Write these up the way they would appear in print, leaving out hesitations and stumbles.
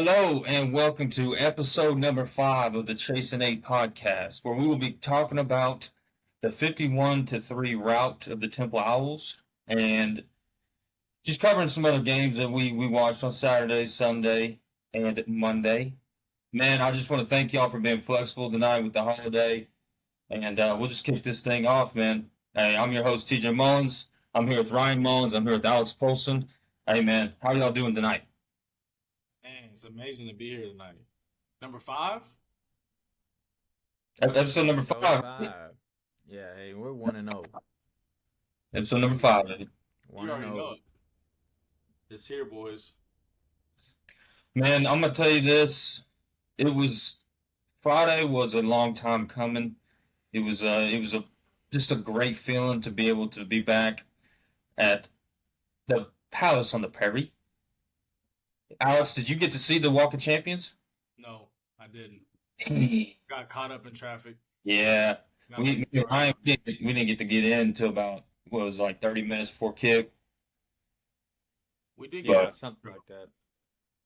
Hello and welcome to episode number 5 of the Chase and 8 podcast, where we will be talking about the 51-3 rout of the Temple Owls and just covering some other games that we watched on Saturday, Sunday, and Monday. Man, I just want to thank y'all for being flexible tonight with the holiday, and we'll just kick this thing off, man. Hey, I'm your host, TJ Mullins. I'm here with Ryan Mullins. I'm here with Alex Polson. Hey, man, how y'all doing tonight? Man, it's amazing to be here tonight. Number five? Episode number Episode 5. five. Yeah, hey, we're 1-0. Episode number 5, baby. You already know 1-0. it. It's here, boys. Man, I'm gonna tell you this. It was Friday was a long time coming. It was a just a great feeling to be able to be back at the Palace on the Prairie. Alex, did you get to see the Walk of Champions? No, I didn't. Yeah, Got caught up in traffic. Got we late me and start. Ryan, we didn't get to get in until about what was it, like 30 minutes before kick. We did get Yeah, But out. something like that.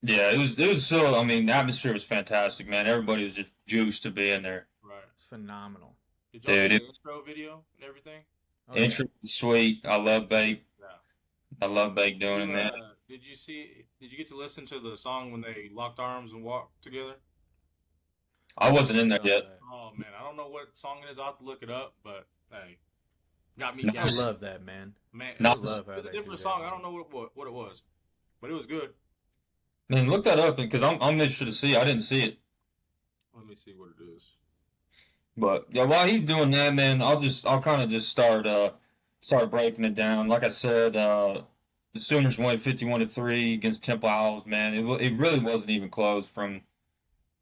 yeah, it was so. I mean, the atmosphere was fantastic, man. Everybody was just juiced to be in there. Right. It's phenomenal. Did y'all see Dude, the it intro video and everything? Oh, yeah. intro was sweet. I love Bake. Yeah. I love Bake doing it, man. Did you get to listen to the song when they locked arms and walked together? I wasn't in there Saw yet. that. Oh man, I don't know what song it is. I'll have to look it up, but hey, got me No, I gassed. love that, man. Man, I not, love how it's a they do different that, song. I man. don't know what it was, but it was good. man, look that up because I'm interested to see. I didn't see it, Let me see what it is. but yeah, while he's doing that, man, I'll kind of just start breaking it down. Like I said, the Sooners won 51-3 against Temple Owls. Man, it really wasn't even close. From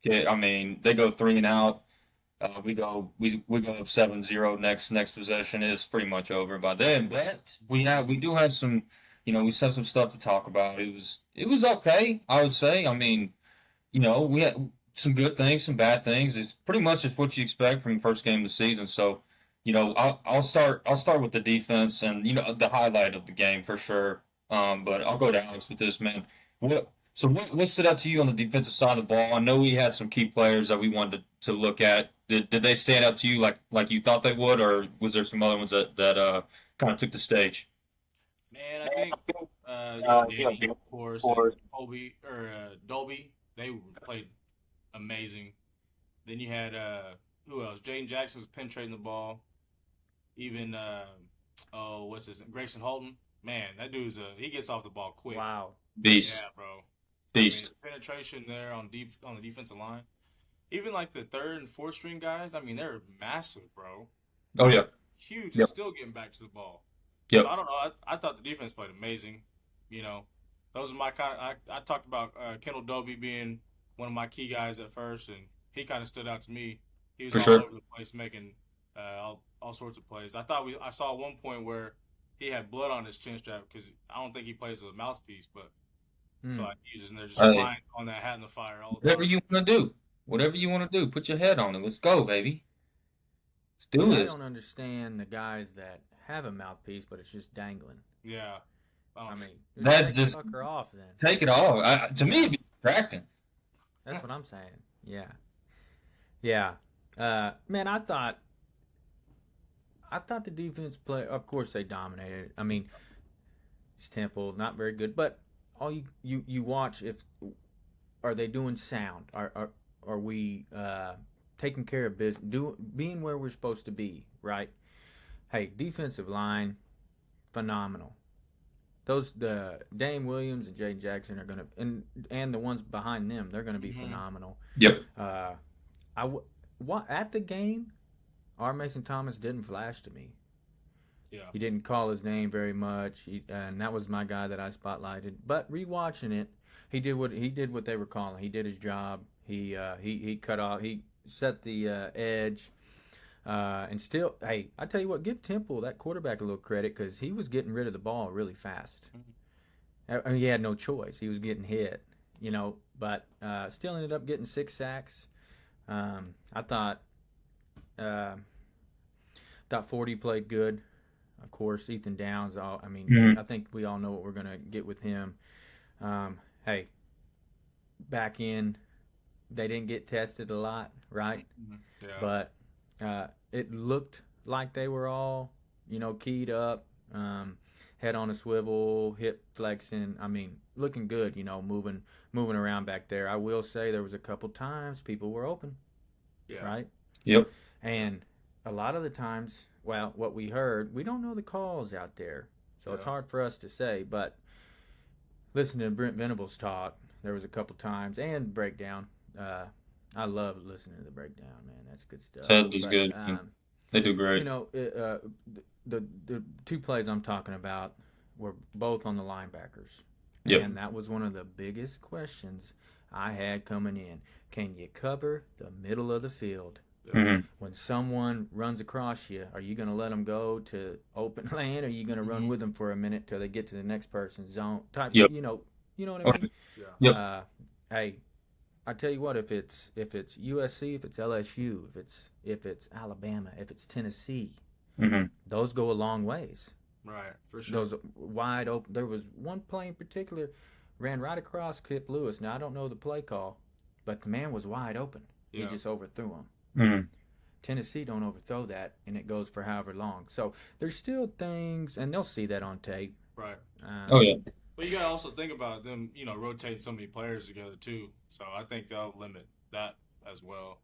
yeah, I mean, they go three and out. We go up 7-0 next possession. It's pretty much over by then. But we do have some, we still have some stuff to talk about. It was okay, I would say. I mean, we had some good things, some bad things. It's pretty much just what you expect from the first game of the season. So, I'll start with the defense and the highlight of the game for sure. But I'll go to Alex with this, man. What stood out to you on the defensive side of the ball? I know we had some key players that we wanted to look at. Did they stand out to you like you thought they would, or was there some other ones that kind of took the stage? Man, I think Danny, of course, and Colby or Dolby, they played amazing. Then you had who else? Jaden Jackson was penetrating the ball. Even what's his name? Grayson Holton. Man, that dude's he gets off the ball quick. Wow. Beast, Yeah, bro. I mean, beast. penetration there on the defensive line. Even like the third and fourth string guys. I mean, they're massive, bro. Oh yeah, Huge and yep, still getting back to the ball. So yep, I don't know. I thought the defense played amazing. You know, those are my kind. I talked about Kendall Dobie being one of my key guys at first, and he kind of stood out to me. He was for all sure. over the place making all sorts of plays. I saw one point where he had blood on his chin strap because I don't think he plays with a mouthpiece, but I feel Hmm. like he's just and they're just Uh, flying on that hat in the fire all the whatever time. you want to do, whatever you want to do, put your head on it. Let's go, baby. Let's do See, I don't this. understand the guys that have a mouthpiece, but it's just dangling. Yeah. I Um, mean, just That's take the just fucker off then. take it off. To me, it'd be distracting. That's what I'm saying. Yeah. Yeah. Man, I thought the defense play. Of course, they dominated. I mean, it's Temple, not very good, but all you watch if are they doing sound? Are we taking care of business? Being where we're supposed to be, right? Hey, defensive line, phenomenal. Those the Dame Williams and Jay Jackson are gonna and the ones behind them, they're gonna be hmm phenomenal. Yep, Uh, at the game, R. Mason Thomas didn't flash to me. Yeah. He didn't call his name very much, and that was my guy that I spotlighted. But rewatching it, he did what they were calling. He did his job. He cut off. He set the edge. And still, hey, I tell you what, give Temple that quarterback a little credit because he was getting rid of the ball really fast. Mhm. I mean, he had no choice. He was getting hit, but still ended up getting 6 sacks. I uh, thought 40 played good. Of course, Ethan Downs. I mean, hmm I think we all know what we're gonna get with him. Hey, back in, they didn't get tested a lot, right? Yeah. But it looked like they were all, keyed up, head on a swivel, hip flexing. I mean, looking good, moving around back there. I will say there was a couple times people were open, Yeah. right? Yep. And a lot of the times, well, what we heard, we don't know the calls out there, so it's Yeah. hard for us to say. But listening to Brent Venables talk, there was a couple times and breakdown. I love listening to the breakdown, man. That's good stuff. Ted is But, good. They do great. the two plays I'm talking about were both on the linebackers. Yep. And that was one of the biggest questions I had coming in. Can you cover the middle of the field? Mhm. When someone runs across you, are you going to let them go to open lane? Or are you going to run with them for a minute till they get to the next person's zone? Type, Yep. you know what I mean? Yeah. Yep. Hey, I tell you what, if it's USC, if it's LSU, if it's Alabama, if it's Tennessee, Mhm. those go a long ways. Right. For sure. Those wide open. There was one play in particular, ran right across Kip Lewis. Now I don't know the play call, but the man was wide open. Yeah. He just overthrew him. Mhm. Tennessee don't overthrow that, and it goes for however long. So there's still things, and they'll see that on tape. Right. Oh yeah. But you gotta also think about them, rotating so many players together too. So I think they'll limit that as well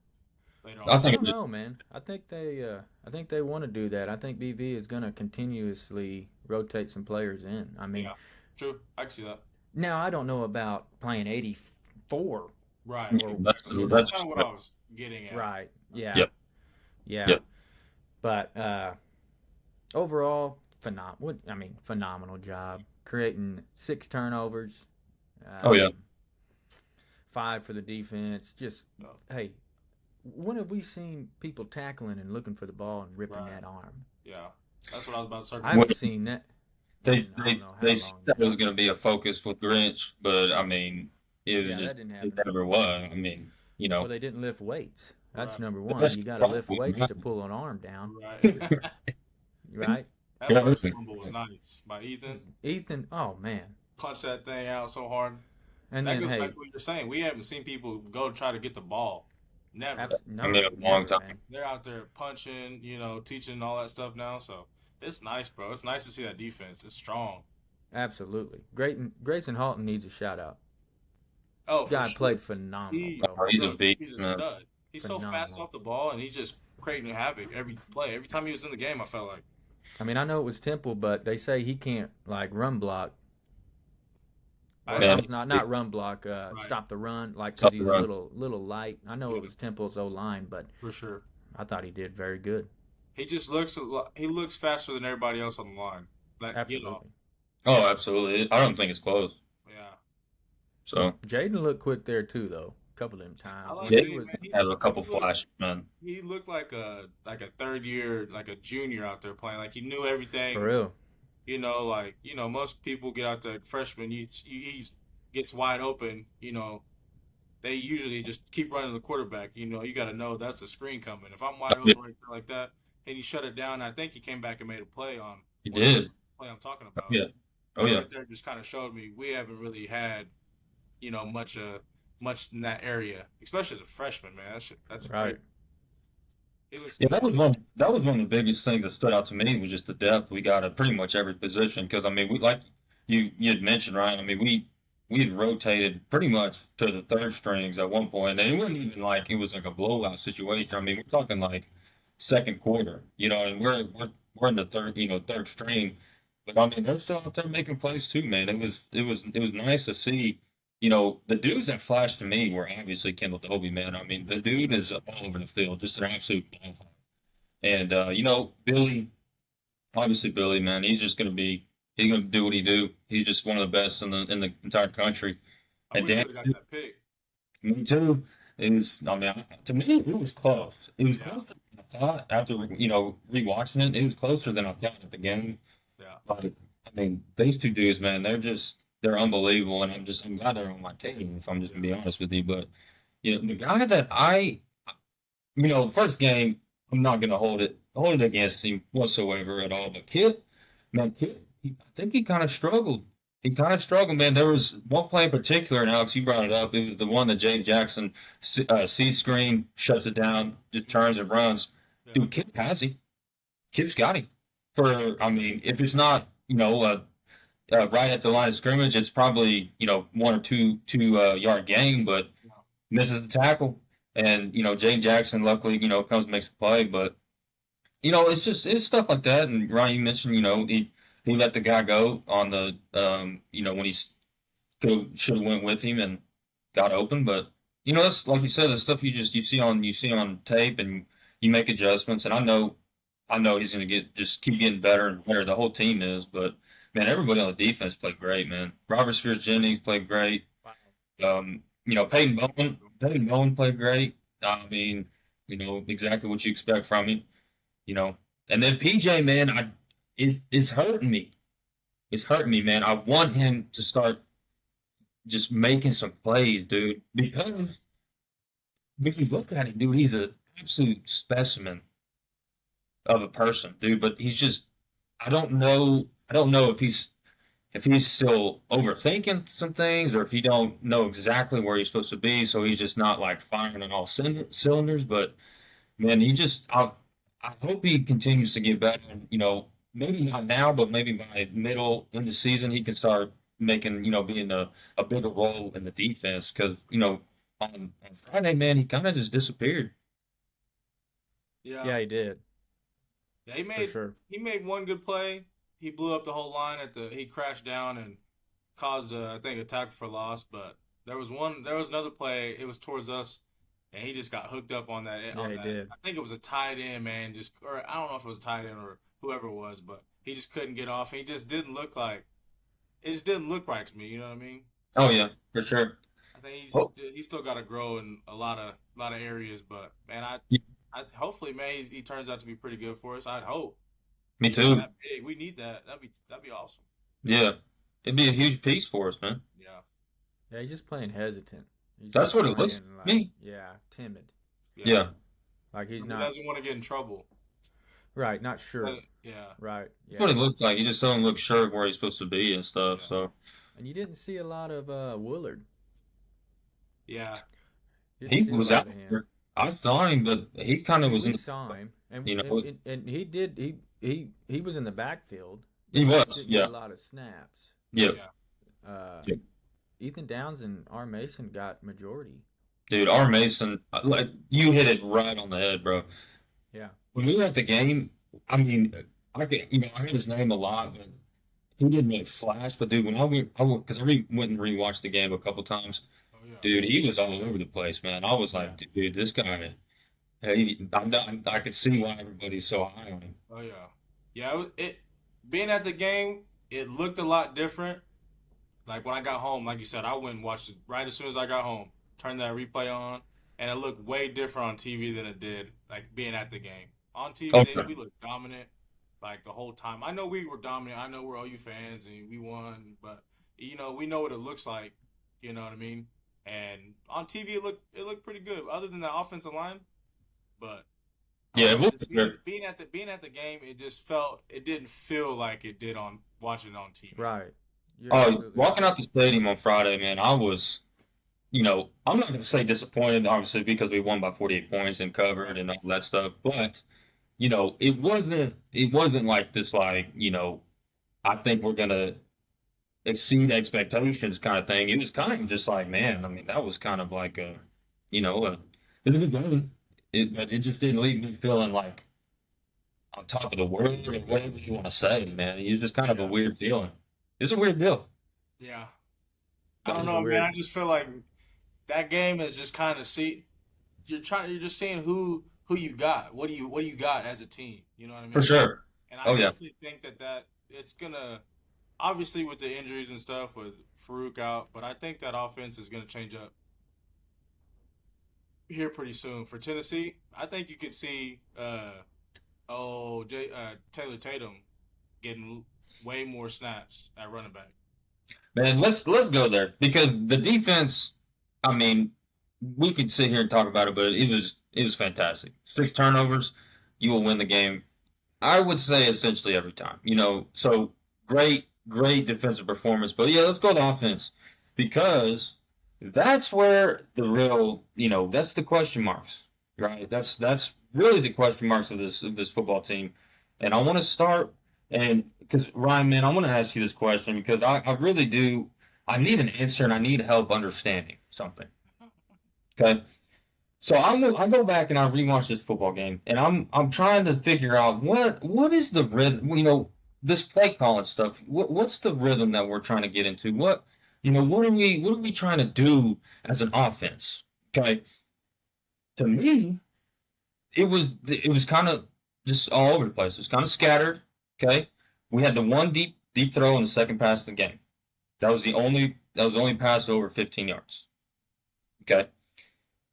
later on. I I think don't it know, man. I think they want to do that. I think BV is going to continuously rotate some players in. I mean, Yeah. True. I can see that. now I don't know about playing 84. Right. Yeah, that's That's that's kind of what I was getting at. Right. Yeah. Yep. Yeah. Yep. But overall, phenomenal job creating 6 turnovers. Oh, yeah. 5 for the defense. Just No. hey, when have we seen people tackling and looking for the ball and ripping Right. that arm? Yeah. That's what I was about to start. I haven't seen that. they in I they don't know how they long. said it was going to be a focus with Grinch, but I mean, it was Yeah, just that didn't it happen. never was. I mean, Well, they didn't lift weights. That's Right. number one. That's You got to lift probably weights right. to pull an arm down, Right. right? That Yeah, first listen. fumble was nice by Ethan. Ethan, oh man. Punched that thing out so hard. And That then goes hey, back to what you're saying. We haven't seen people go try to get the ball. Never. no, I mean, a long never, time. man. They're out there punching, teaching all that stuff now. So it's nice, bro. It's nice to see that defense. It's strong. Absolutely. Grayson Halton needs a shout out. Oh, for Guy sure. played phenomenal, He- bro. He's a Bro, beast, He's a man. stud. He's so fast Phenomenal. off the ball, and he's just creating havoc every play. Every time he was in the game, I felt like. I mean, I know it was Temple, but they say he can't like run block. I- Man. Not run block. Right. Stop the run, like Stop because the he's run. a little light. I know it was Temple's O line, but For sure. I thought he did very good. He just looks faster than everybody else on the line. Like, Absolutely. Oh, absolutely. I don't think it's close. Yeah. So Jaden looked quick there too, though. A couple of them times. I like Yeah. Jaden, man. had a couple he looked- flashes, man. He looked like a third year, like a junior out there playing. Like he knew everything. For real. Most people get out there freshman. He gets wide open. They usually just keep running the quarterback. You got to know that's a screen coming. If I'm wide open right there like that, and he shut it down, I think he came back and made a play on. He whatever did. Play I'm talking about. Yeah. Oh That yeah. Right there just kind of showed me we haven't really had, much in that area, especially as a freshman, man. That's Right. great. He looks Yeah, that was one. That was one of the biggest things that stood out to me was just the depth we got at pretty much every position. Because I mean, we like you had mentioned, Ryan. I mean, we had rotated pretty much to the third strings at one point, and it wasn't even like it was like a blowout situation. I mean, we're talking like second quarter, and we're in the third string. But I mean, they're still out there making plays too, man. It was nice to see. The dudes that flashed to me were obviously Kendall Dobie, man. I mean, the dude is all over the field, just an absolute ball hawk. And Billy, obviously Billy, man, he's gonna do what he do. He's just one of the best in the entire country. I And wish Dan, we got that pick. me too. To me, it was close. It was Yeah. closer than I thought. After rewatching it, it was closer than I thought at the game. Yeah. But I mean, these two dudes, man, they're unbelievable, and I'm glad they're on my team. If I'm just gonna be honest with you, but the guy that first game, I'm not gonna hold it against him whatsoever at all. But Kit, I think he kind of struggled He kind of struggled, man. There was one play in particular, and Alex, you brought it up. It was the one that James Jackson seed screen, shuts it down, just turns and runs. Yeah. Dude, Kip has him. Kip's got him. I mean, if it's not, right at the line of scrimmage, it's probably, 1 or 2 yard gain, but misses the tackle. And, James Jackson, luckily, comes and makes a play. But, it's stuff like that. And Ryan, you mentioned, he let the guy go on the, when he should have went with him and got open. But that's like you said, the stuff you see on tape, and you make adjustments. And I know he's going to just keep getting better and better. The whole team is, but man, everybody on the defense played great. Man, Robert Spears Jennings played great. Peyton Bowen played great. I mean, exactly what you expect from him. And then PJ, man, it's hurting me. It's hurting me, man. I want him to start just making some plays, dude. Because when you look at him, dude, he's an absolute specimen of a person, dude. But he's just, I don't know if he's still overthinking some things, or if he don't know exactly where he's supposed to be, so he's just not like firing on all cylinders. But man, I hope he continues to get better. And, maybe not now, but maybe by middle in the season, he can start making, being a bigger role in the defense. Because, on Friday, man, he kind of just disappeared. Yeah. Yeah, he did. Yeah, For sure. he made one good play. He blew up the whole line he crashed down and caused I think a tackle for loss. But there was another play. It was towards us, and he just got hooked up on that. Yeah, he did. I think it was a tight end, man. Or I don't know if it was a tight end or whoever it was, but he just couldn't get off. He just didn't look like. It just didn't look right to me. You know what I mean? Oh yeah, for sure. I think he's still got to grow in a lot of areas. But man, hopefully, man, he turns out to be pretty good for us. I'd hope. Me too. That big. We need that. That'd be awesome. Yeah, it'd be a huge piece for us, man. Yeah. Yeah, he's just playing hesitant. That's what it looks playing, like me. Yeah, timid. Yeah. Like he's He not doesn't want to get in trouble. right, not sure. Yeah. Right. That's what Yeah. it looks like. He just doesn't look sure of where he's supposed to be and stuff. Yeah. So And you didn't see a lot of Woolard. Yeah. You he didn't see a was lot out of him. there. I saw him, but he kind of was We in. saw him, and You know, and he was in the backfield. he He was. didn't get Yeah. a lot of snaps. Yeah. Uh, Ethan Downs and R. Mason got majority. Dude, R. Mason, like you hit it right on the head, bro. Yeah. When we were at the game, I mean, I heard his name a lot, but he didn't really flash. But dude, when because I went and rewatched the game a couple times, Oh yeah. dude, he was all over the place, man. I was like, dude, this guy, I could see why everybody's so high on him. Oh yeah. Yeah. It being at the game, it looked a lot different. Like when I got home, like you said, I went and watched it right as soon as I got home. Turned that replay on, and it looked way different on TV than it did like being at the game. On TV, Okay. we looked dominant like the whole time. I know we were dominant. I know we're OU fans and we won, but we know what it looks like. You know what I mean? And on TV, it looked pretty good, other than the offensive line. But Yeah, it was just good. being at the game, it didn't feel like it did on watching it on TV. Right. You're Oh, absolutely walking right. out the stadium on Friday, man, I was, I'm not going to say disappointed, obviously, because we won by 48 points and covered and all that stuff. But, it wasn't like this, like, I think we're going to exceed expectations kind of thing. It was kind of just like, man, I mean, that was kind of like it was a good game. But it just didn't leave me feeling like on top of the world or whatever you want to say, man. It was just kind of a weird feeling. It's a weird deal. Yeah. I That don't was know, weird. man. I just feel like that game is just kind of you're just seeing who you got. What do you got as a team? You know what I mean? For sure. And I Oh, yeah. definitely think that it's gonna obviously with the injuries and stuff with Farouk out, but I think that offense is gonna change up here pretty soon for Tennessee. I think you could see Taylor Tatum getting way more snaps at running back. Man, let's go there because the defense. I mean, we could sit here and talk about it, but it was fantastic. 6 turnovers, you will win the game. I would say essentially every time. So great great defensive performance. But yeah, let's go to offense because that's where the real, that's the question marks, right? That's really the question marks of this football team. And I want to start and because Ryan, man, I want to ask you this question because I really do. I need an answer and I need help understanding something. Okay. So I go back and I rewatch this football game, and I'm trying to figure out what is the rhythm. This play calling stuff. What's the rhythm that we're trying to get into? What are we trying to do as an offense? Okay, to me, it was kind of just all over the place. It was kind of scattered. Okay, we had the one deep throw in the second pass of the game. That was the only pass over 15 yards. Okay.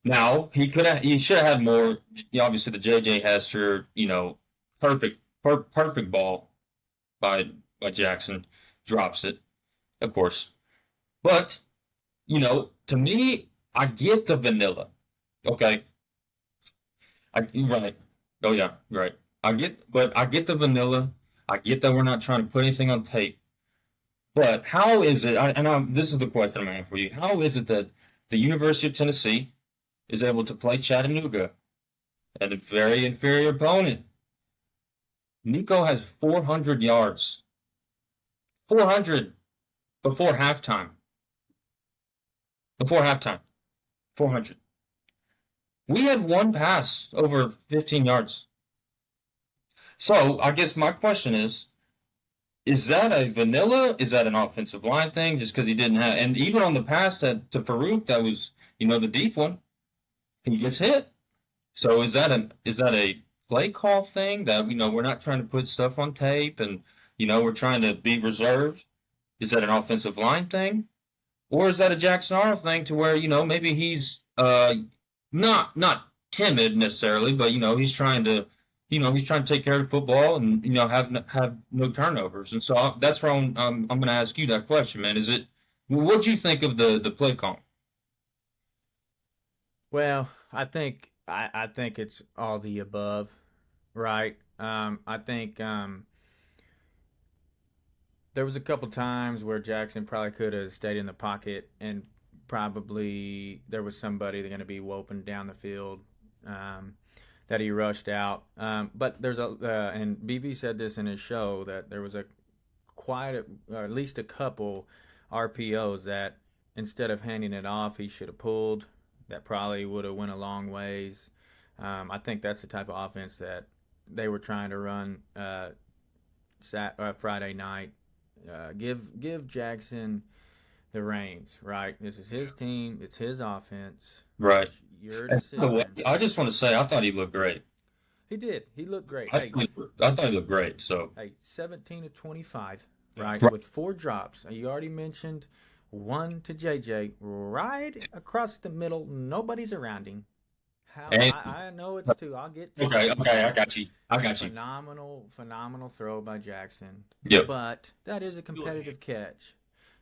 Now he should have had more. Obviously, the J.J. Hester, perfect ball by Jackson, drops it, of course. But to me, I get the vanilla. Okay, right. Oh yeah, right. I get the vanilla. I get that we're not trying to put anything on tape. But how is it? This is the question I'm asking for you. How is it that the University of Tennessee is able to play Chattanooga, and a very inferior opponent? Nico has 400 yards. 400 before halftime. Before halftime. 400. We had one pass over 15 yards. So I guess my question is that a vanilla? Is that an offensive line thing? Just because he didn't have, and even on the pass to Farouk, that was, the deep one, he gets hit. So is that a play call thing that we're not trying to put stuff on tape and we're trying to be reserved? Is that an offensive line thing, or is that a Jackson Arnold thing to where maybe he's not timid necessarily, but he's trying to take care of the football and have no turnovers, and so that's where I'm going to ask you that question, man. What do you think of the play call? Well, I think it's all the above, right? I think there was a couple times where Jackson probably could have stayed in the pocket, and probably there was somebody going to be whooping down the field that he rushed out. But there's and BV said this in his show that there was at least a couple RPOs that instead of handing it off, he should have pulled. That probably would have went a long ways. I think that's the type of offense that they were trying to run Friday night. Give Jackson the reins, right? This is his team. It's his offense. Right. It's your And decision. I just want to say I thought he looked great. He did. He looked great. I thought he looked great. So 17 of 25, Yeah. right? Right. With 4 drops. You already mentioned one to JJ, right across the middle. Nobody's around him. And- I know it's 2. I'll get to okay, it. I got you. Phenomenal throw by Jackson. Yep. But that is a competitive catch.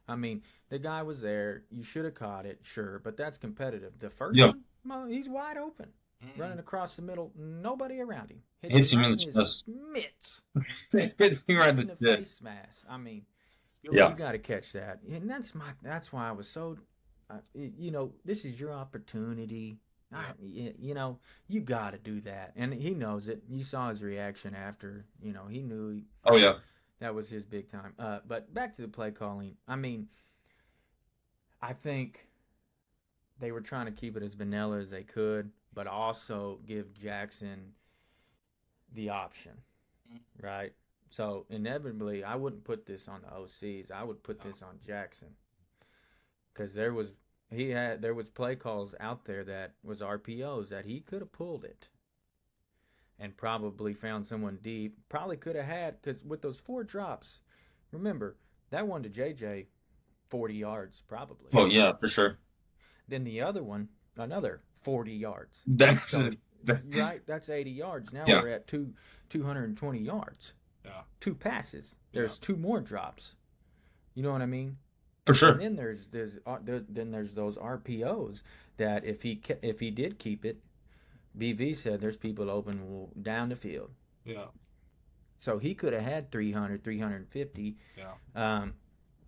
I mean, the guy was there. You should have caught it, sure, but that's competitive. The first Yep. one, he's wide open, running across the middle, nobody around him. Hits him right in the chest. mitts. Hits him right in In the the chest. face mask. I mean, Yeah. you got to catch that, and that's why I was so, this is your opportunity. You got to do that, and he knows it. You saw his reaction after. He knew Oh yeah. that was his big time. But back to the play calling. I mean, I think they were trying to keep it as vanilla as they could, but also give Jackson the option, right? So inevitably, I wouldn't put this on the OCs. I would put this on Jackson because there was play calls out there that was RPOs that he could have pulled it and probably found someone deep. Probably could have had, because with those 4 drops, remember that one to JJ, 40 yards probably. Oh yeah, for sure. Then the other one, another 40 yards. That's So, right, that's 80 yards. Now Yeah. we're at 220 yards. Yeah. 2 passes. There's 2 more drops. You know what I mean? for sure. And then there's those RPOs that if he did keep it, BV said there's people open down the field. Yeah. So he could have had 300, 350. Yeah.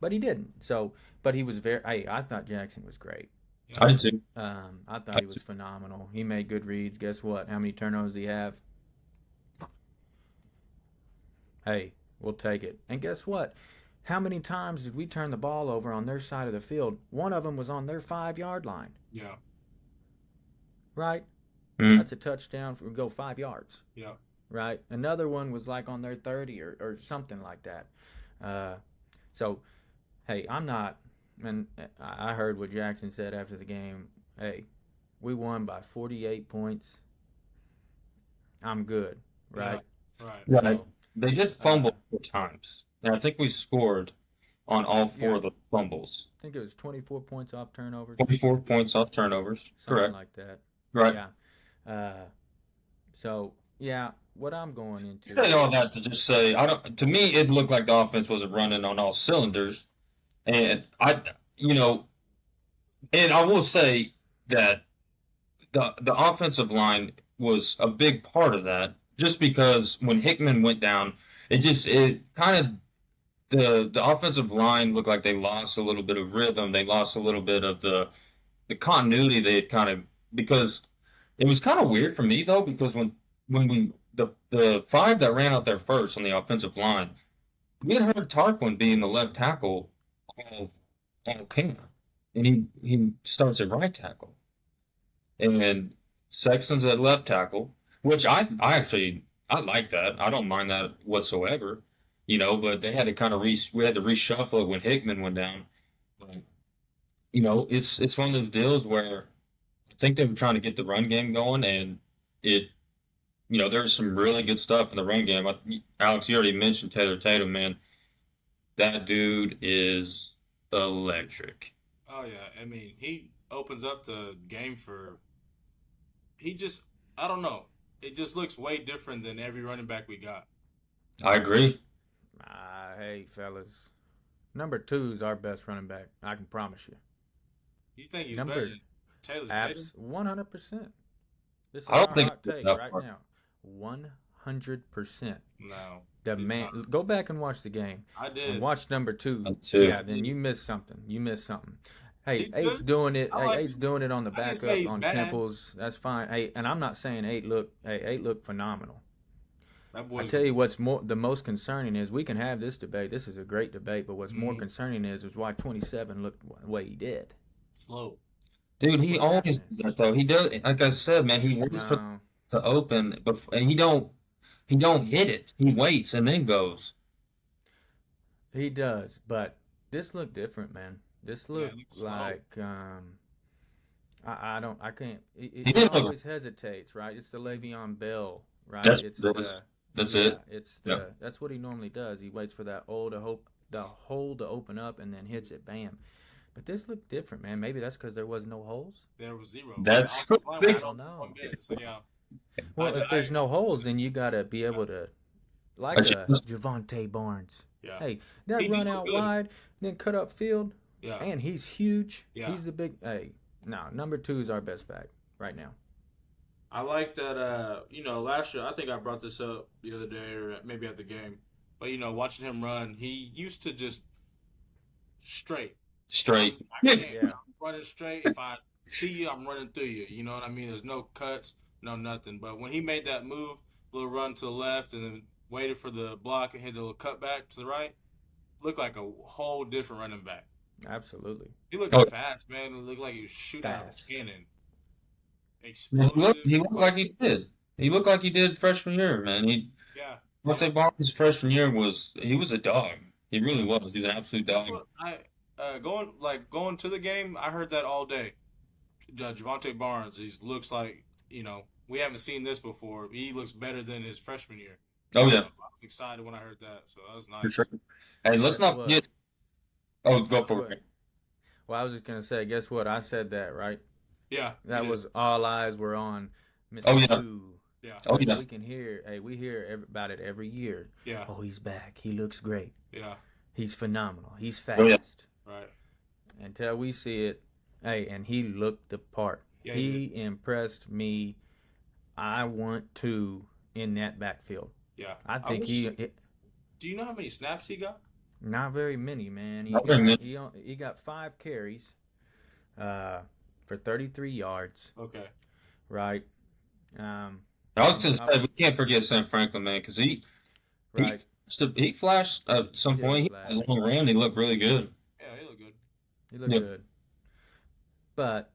But he didn't. So, but he was I thought Jackson was great. Yeah. I did too. I thought he was phenomenal. He made good reads. Guess what? How many turnovers did he have? Hey, we'll take it. And guess what? How many times did we turn the ball over on their side of the field? One of them was on their 5-yard line. Yeah. Right? Mm. That's a touchdown for go 5 yards. Yeah. Right? Another one was like on their 30 or something like that. So, hey, I'm not, and I heard what Jackson said after the game. Hey, we won by 48 points. I'm good. Right? Yeah. Right. Right. They did fumble 4 times. And I think we scored on all 4 of the fumbles. I think it was 24 points off turnovers. 24 points off turnovers. Something Correct. like that. Right. Yeah. So, yeah, what I'm going into. Say all that to just say, to me, it looked like the offense wasn't running on all cylinders. And and I will say that the offensive line was a big part of that, just because when Hickman went down, it kind of the offensive line looked like they lost a little bit of rhythm. They lost a little bit of the continuity they had because it was kind of weird for me though, because when the 5 that ran out there first on the offensive line, we had heard Tarquin being the left tackle all camp, and he starts at right tackle, and Sexton's at left tackle, which I like that. I don't mind that whatsoever, But they had to we had to reshuffle it when Hickman went down. But, it's one of those deals where I think they were trying to get the run game going, and there's some really good stuff in the run game. Alex, you already mentioned Taylor Tatum, man. That dude is electric. Oh yeah, I mean he opens up the game I don't know. It just looks way different than every running back we got. I agree. Hey, fellas. Number 2 is our best running back. I can promise you. You think he's better than Taylor Tatum? 100%. This is I don't our think hot take that right far. now. 100%. No. The he's man, not. go back and watch the game. I And did. watch number 2. That too. Yeah, then you missed something. Hey, He's Eight's good. doing it. I Hey, like Eight's doing it on the I didn't say backup he's on bad. Temples. That's fine. Hey, and I'm not saying Eight looked phenomenal. That I boy's tell you what's the most concerning is we can have this debate. This is a great debate, but what's more Mhm. concerning is why 27 looked the way he did. slow. Dude, he What's always happening? does that though. He does, like I said, man. He waits for No, to open, and he don't hit it. He waits and then goes. he does, but this looked different, man. This Yeah, it looked looked slow. like I can't. He He didn't look. always hesitates, right? It's the Le'Veon Bell, right? That's It's that's yeah, it. it's Yeah. that's what he normally does. He waits for that hole to open up and then hits it, bam. But this looked different, man. Maybe that's because there was no holes. There was 0. That's The offensive line big. was on No. 1 bit. So yeah. Well, if there's no holes, then you gotta be able to, like Javonte Barnes. Yeah. Hey, that He run looked out good. wide, then cut up field, Yeah. and he's huge. Yeah. He's the big. Hey, no, number 2 is our best back right now. I like that, last year, I think I brought this up the other day or maybe at the game. But, watching him run, he used to just straight. Straight. I can't. Yeah. I'm running straight. If I see you, I'm running through you. You know what I mean? There's no cuts, no nothing. But when he made that move, little run to the left and then waited for the block and hit a little cut back to the right, looked like a whole different running back. Absolutely. He looked Oh. fast, man. It looked like he was shooting out of a Fast. cannon. He Explosive. looked like he did. He looked like he did freshman year, man. Yeah. Monte Barnes' freshman year was a dog. He really was. He was an absolute That's dog. what going to the game. I heard that all day. Javonte Barnes, he looks like we haven't seen this before. He looks better than his freshman year. Oh yeah, I was excited when I heard that, so that was for nice. sure. Hey, let's Guess not what? forget. Oh, go Guess for what? it. Well, I was just gonna say, guess what? I said that, right? Yeah, That you did. was all eyes were on Mr. Oh, yeah. 2. Yeah, Oh yeah. We can hear. Hey, we hear about it every year. yeah, Oh, he's back. He looks great. yeah. He's phenomenal. He's fast. Oh, yeah. Right. Until we see it, hey, and he looked the part. Yeah, he impressed me. I want to in that backfield. Yeah. I I think wish, do you know how many snaps he got? not very many, man. Not very many. He got 5 carries, for 33 yards, Okay. right? Um, I was gonna I, say we can't forget Sam Franklin, man, because he right. he flashed at He some did point. He flash. had a long run. He looked really good. Yeah, he looked good. He looked Yeah. good, but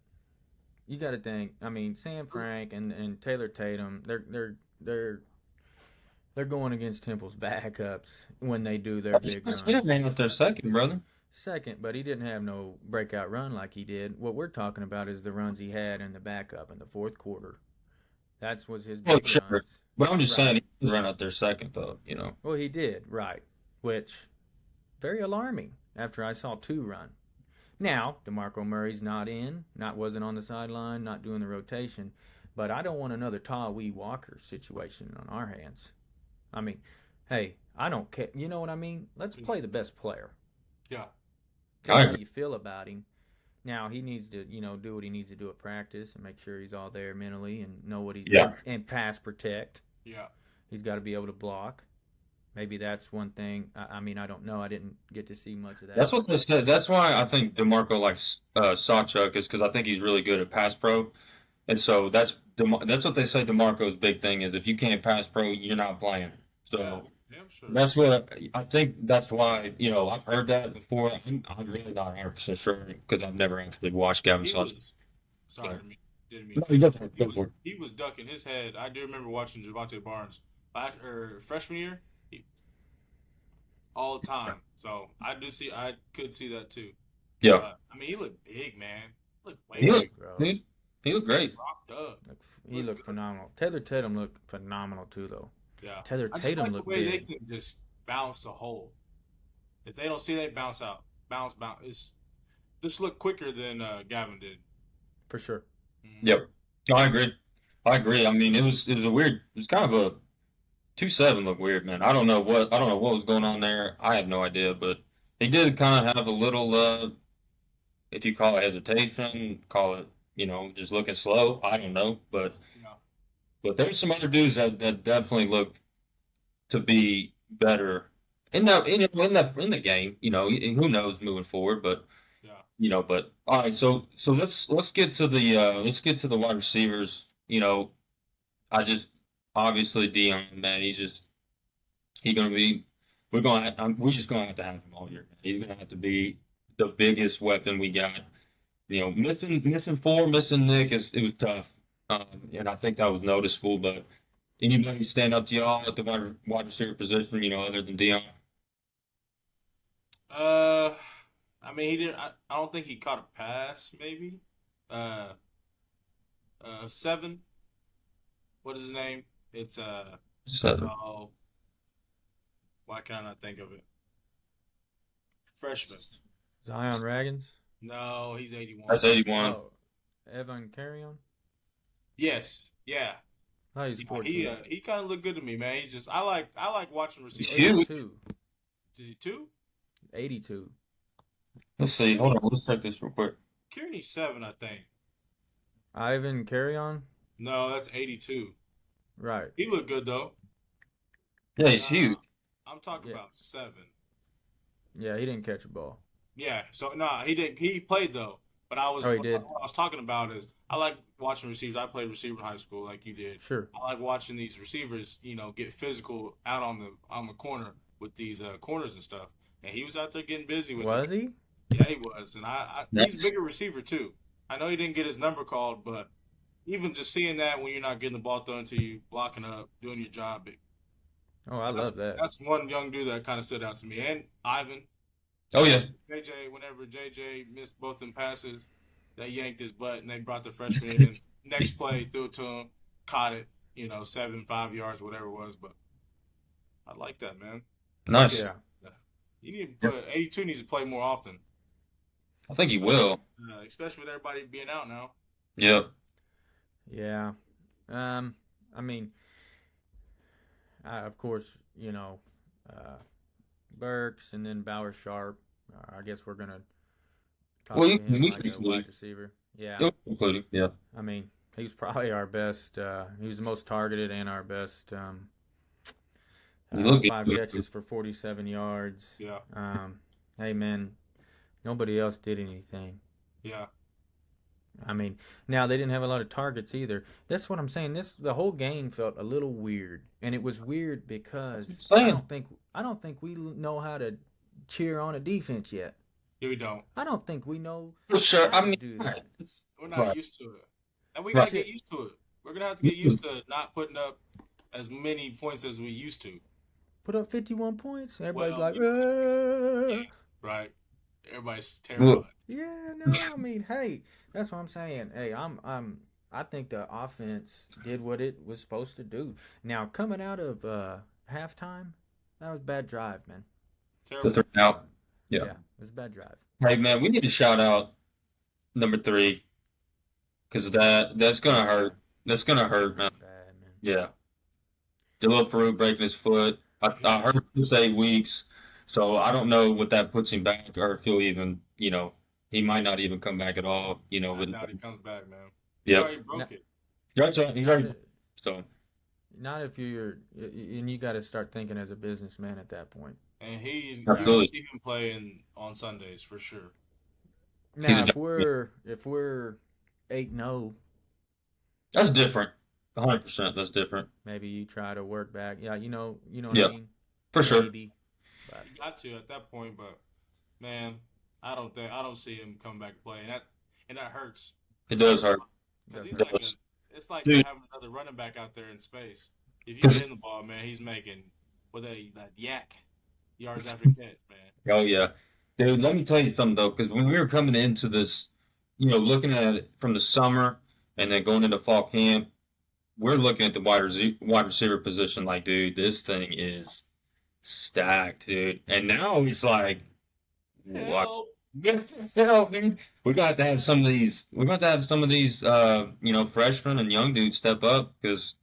you got to think. I mean, Sam Frank and Taylor Tatum, they're going against Temple's backups when they do their big runs. He didn't up there second, brother. Second, but he didn't have no breakout run like he did. What we're talking about is the runs he had in the backup in the fourth quarter. That was his Oh, big sure. runs. But I'm just Right. saying he didn't run out there second, though. You know. Well, he did, right. Which, very alarming after I saw 2 run. Now, DeMarco Murray's wasn't on the sideline, not doing the rotation, but I don't want another Tawee Walker situation on our hands. I mean, hey, I don't care. You know what I mean? Let's play the best player. Yeah. Tell I me how agree. you feel about him. Now he needs to, do what he needs to do at practice and make sure he's all there mentally and know what he's Yeah. and pass protect. Yeah. He's got to be able to block. Maybe that's one thing. I mean, I don't know. I didn't get to see much of that. That's what they said. That's why I think DeMarco likes Sawchuk is because I think he's really good at pass pro, and so that's what they say. DeMarco's big thing is if you can't pass pro, you're not playing. So. Yeah. I'm sure. That's what I think. That's why I've heard that before. I'm really not 100% sure because I've never actually watched Gavin He Sawchuk. was sorry, didn't mean No, to you cut go for it, you go for it. he was ducking his head. I do remember watching Javante Barnes freshman year all the time. So I could see that too. Yeah, I mean, he looked big, man. Looked way he big, looked, Bro. he looked great. rocked up. He looked phenomenal. Taylor Tatum looked phenomenal too, though. Yeah. Taylor I just Tatum like the looked way big. they can just bounce the hole. If they don't see they bounce out, bounce. It's just look quicker than Gavin did. For sure. Mhm. Yep, I agree. I agree. I mean, it was a weird. It was kind of a 2-7 looked weird, man. I don't know what was going on there. I have no idea, but he did kind of have a little, if you call it hesitation, call it just looking slow. I don't know, but. Yeah. But there's some other dudes that definitely look to be better in the game. Who knows moving forward, but Yeah. but all right. So let's get to the wide receivers. I just obviously Dion, man. He's gonna be. We're just gonna have to have him all year. Man. He's gonna have to be the biggest weapon we got. Missing 4, missing Nick it was tough. And I think that was noticeable. But anybody stand up to y'all at the wide receiver position, other than Dion? I mean, he didn't. I don't think he caught a pass. Maybe. 7. What is his name? It's So, oh, why can't I think of it? Freshman. Zion Raggins. No, he's 81. that's 81. Oh, Evan Carrion. Yes. Yeah. Oh, he's He 14. he kind of looked good to me, man. He's just I like watching receivers. Huge. 82. Is he 2? 82. Let's see. Hold on. Let's check this real quick. Kearney's 7, I think. Ivan Carrion. No, that's 82. Right. He looked good though. Yeah, he's huge. I'm talking Yeah. about 7. Yeah, he didn't catch a ball. Yeah. So he didn't. He played though. But Oh, he did? what I was talking about is I like watching receivers. I played receiver in high school, like you did. Sure. I like watching these receivers, get physical out on the corner with these corners and stuff. And he was out there getting busy with Was them. he? Yeah, he was. And he's Nice. a bigger receiver too. I know he didn't get his number called, but even just seeing that when you're not getting the ball thrown to you, blocking up, doing your job, Oh, I love that. that's one young dude that kind of stood out to me. And Ivan, Oh yeah. whenever JJ missed both them passes, they yanked his butt and they brought the freshman in. And next play, threw it to him, caught it, 5 yards, whatever it was. But I like that, man. Nice. Yeah. You need to 82 needs to play more often, I think he will. especially with everybody being out now. Yep. Yeah. I mean, of course, Burks and then Bauer Sharp. I guess we're gonna talk Well, to you- him we like can a include- wide receiver. Yeah. Yep, including. Yeah. I mean, he was probably our best. He was the most targeted and our best You look at 5 catches for 47 yards. Yeah. Hey, man, nobody else did anything. Yeah. I mean, now they didn't have a lot of targets either. That's what I'm saying. The whole game felt a little weird, and it was weird because I don't think we know how to cheer on a defense yet. Yeah, we don't. I don't think we know For sure. how I to mean, do that. We're not Right. used to it. And we Right. gotta get used to it. We're gonna have to get used to not putting up as many points as we used to. Put up 51 points. Everybody's Well, like, yeah. Right? Everybody's terrified. yeah, no, I mean, hey, that's what I'm saying. Hey, I think the offense did what it was supposed to do. Now, coming out of halftime, that was a bad drive, man. the Terrible. third out. Yeah. It was a bad drive. Hey, man, we need to shout out number 3 because that's gonna hurt. That's gonna hurt, man. Bad, man. Yeah. Dylan Peru breaking his foot. I heard him say weeks, so I don't know what that puts him back or if he'll even, he might not even come back at all. I doubt he comes back, man. He Yeah. already broke it. That's right. He already, Not, so not if and you got to start thinking as a businessman at that point. And I Absolutely. see him playing on Sundays for sure. He's Now, a- if we're 8-0, that's different. 100%. That's different maybe you try to work back. Yeah, you know what Yeah. I mean. for sure. Maybe. But You got to at that point, but man, I don't see him coming back to play, and that hurts. It does hurt. Because It does. it's like Dude. having another running back out there in space. If you 'Cause- get in the ball, man, he's making that yak yards after catch, man. Oh yeah, dude. Let me tell you something though, because when we were coming into this, looking at it from the summer and then going into fall camp, we're looking at the wide receiver position like, dude, this thing is stacked, dude. And now it's like, what? Hell, Hell, man. We got to have some of these. We got to have some of these, freshmen and young dudes step up because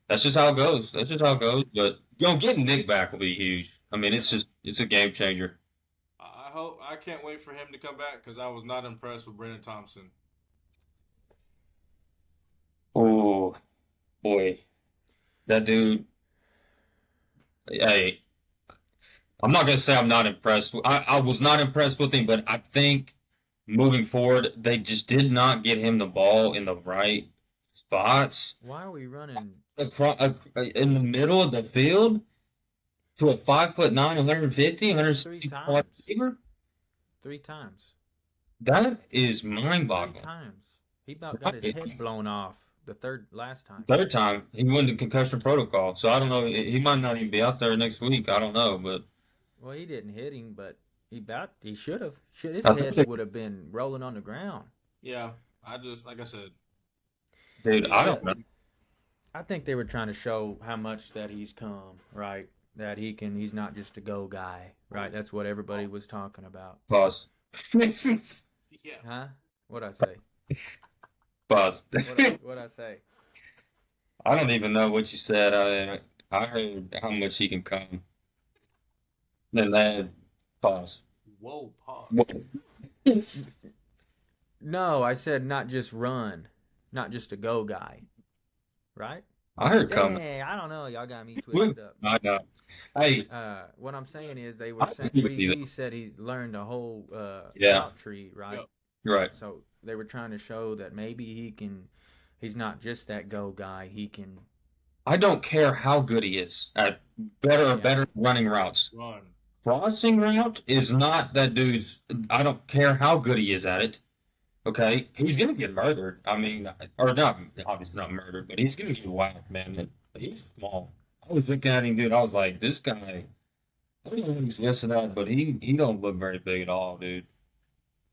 that's just how it goes. That's just how it goes. But getting Nick back will be huge. I mean, it's a game changer. I can't wait for him to come back because I was not impressed with Brandon Thompson. Oh boy, that dude. Hey, I'm not gonna say I'm not impressed. I was not impressed with him, but I think moving forward, they just did not get him the ball in the right spots why are we running across in the middle of the field to a 5'9", 150, 160 times. receiver. 3 times? That is 3 mind-boggling. times. He about got his head blown off last time. Third time, he went to concussion protocol, so I don't know. He might not even be out there next week. I don't know, but Well, he didn't hit him, but he should have. His I think head would have been rolling on the ground. Yeah, like I said, dude, I don't know. I think they were trying to show how much that he's come, right? That he's not just a go guy, right? That's what everybody was talking about. Pause. yeah. Huh? What'd I say? Pause. What'd I say? I don't even know what you said. I heard how much he can come. Then that pause. Whoa, pause. No, I said not just run, not just a go guy, right? I heard coming. Hey, I don't know. Y'all got me twisted up. I know. Hey, What I'm saying is they were I saying agree with you. he said he learned a whole Yeah. route tree, right? Yep. right. So they were trying to show that maybe he's not just that go guy. He can. I don't care how good he is at better running routes. Run. Crossing route is not that dude's. I don't care how good he is at it. Okay, he's gonna get murdered. I mean, or not, obviously not murdered, but he's gonna get whacked, man. And he's small. I was looking at him, dude. I was like, this guy. I don't know what he's missing out, but he don't look very big at all, dude.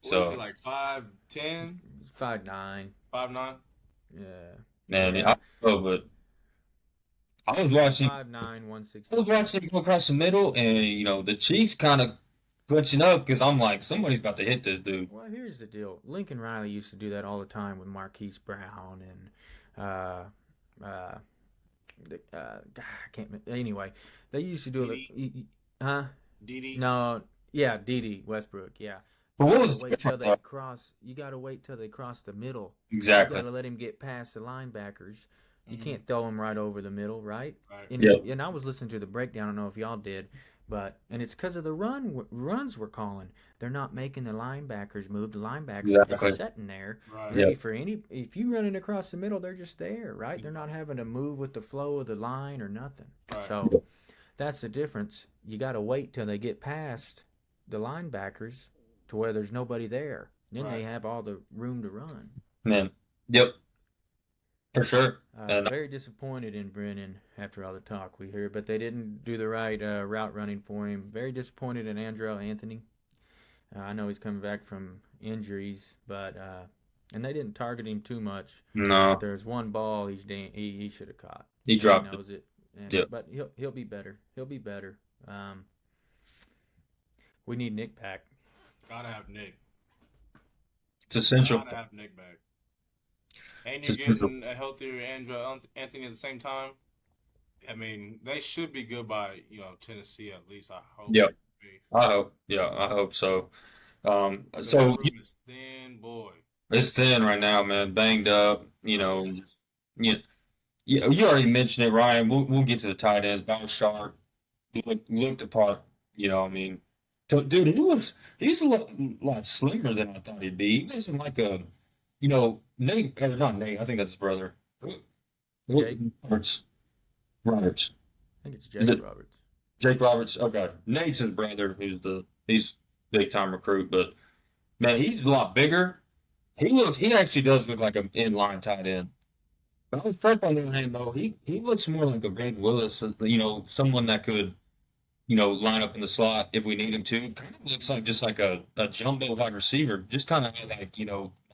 What is So, he, like 5'10", 5'9". 5'9"? Yeah. man, I don't know, but I was watching. 5'9", 160. I was watching him go across the middle, and the cheeks kind of glitching up because I'm like, somebody's about to hit this dude. Well, here's the deal. Lincoln Riley used to do that all the time with Marquise Brown and I can't. Anyway, they used to do it. Huh? DD? No. Yeah, Dede Westbrook. Yeah. But what was Wait till different? they cross. You got to wait till they cross the middle. You Exactly. got to let him get past the linebackers, You can't throw him right over the middle, right? Right. And, Yeah. and I was listening to the breakdown. I don't know if y'all did, and it's because of the runs we're calling. They're not making the linebackers move. The linebackers are Exactly. just sitting there, Right. ready for any. If you running across the middle, they're just there, right? They're not having to move with the flow of the line or nothing. Right. So that's the difference. You got to wait till they get past the linebackers to where there's nobody there. Then they Right. have all the room to run. Man. Yep. For sure. And Very disappointed in Brennan after all the talk we hear, but they didn't do the right route running for him. Very disappointed in Andrell Anthony. I know he's coming back from injuries, but and they didn't target him too much. no, But there's one ball he should have caught. he dropped He it. knows it. Yeah. But he'll be better. He'll be better. We need Nick back. Gotta have Nick. It's essential. Gotta have Nick back. And you're Just essential. getting a healthier Andrew Anthony at the same time. I mean, they should be good by Tennessee at least. I hope. Yeah. Be. I hope. Yeah, I hope so. But So that room is thin, boy. it's thin right now, man. Banged up. You, you already mentioned it, Ryan. We'll get to the tight ends. Bow Sharp looked the part. I mean, dude, he's a lot slimmer than I thought he'd be. He wasn't like Nate, or not Nate. I think that's his brother. Jake? Roberts. I think it's Is Jake it- Roberts. Jake Roberts. Okay, Nate's his brother. He's big time recruit, but man, he's a lot bigger. He actually does look like an inline tight end. But Prep on the other hand, though, he looks more like a Ray Willis, someone that could, line up in the slot if we need him to. Kind of looks like just like a jumbo wide receiver, just kind of like,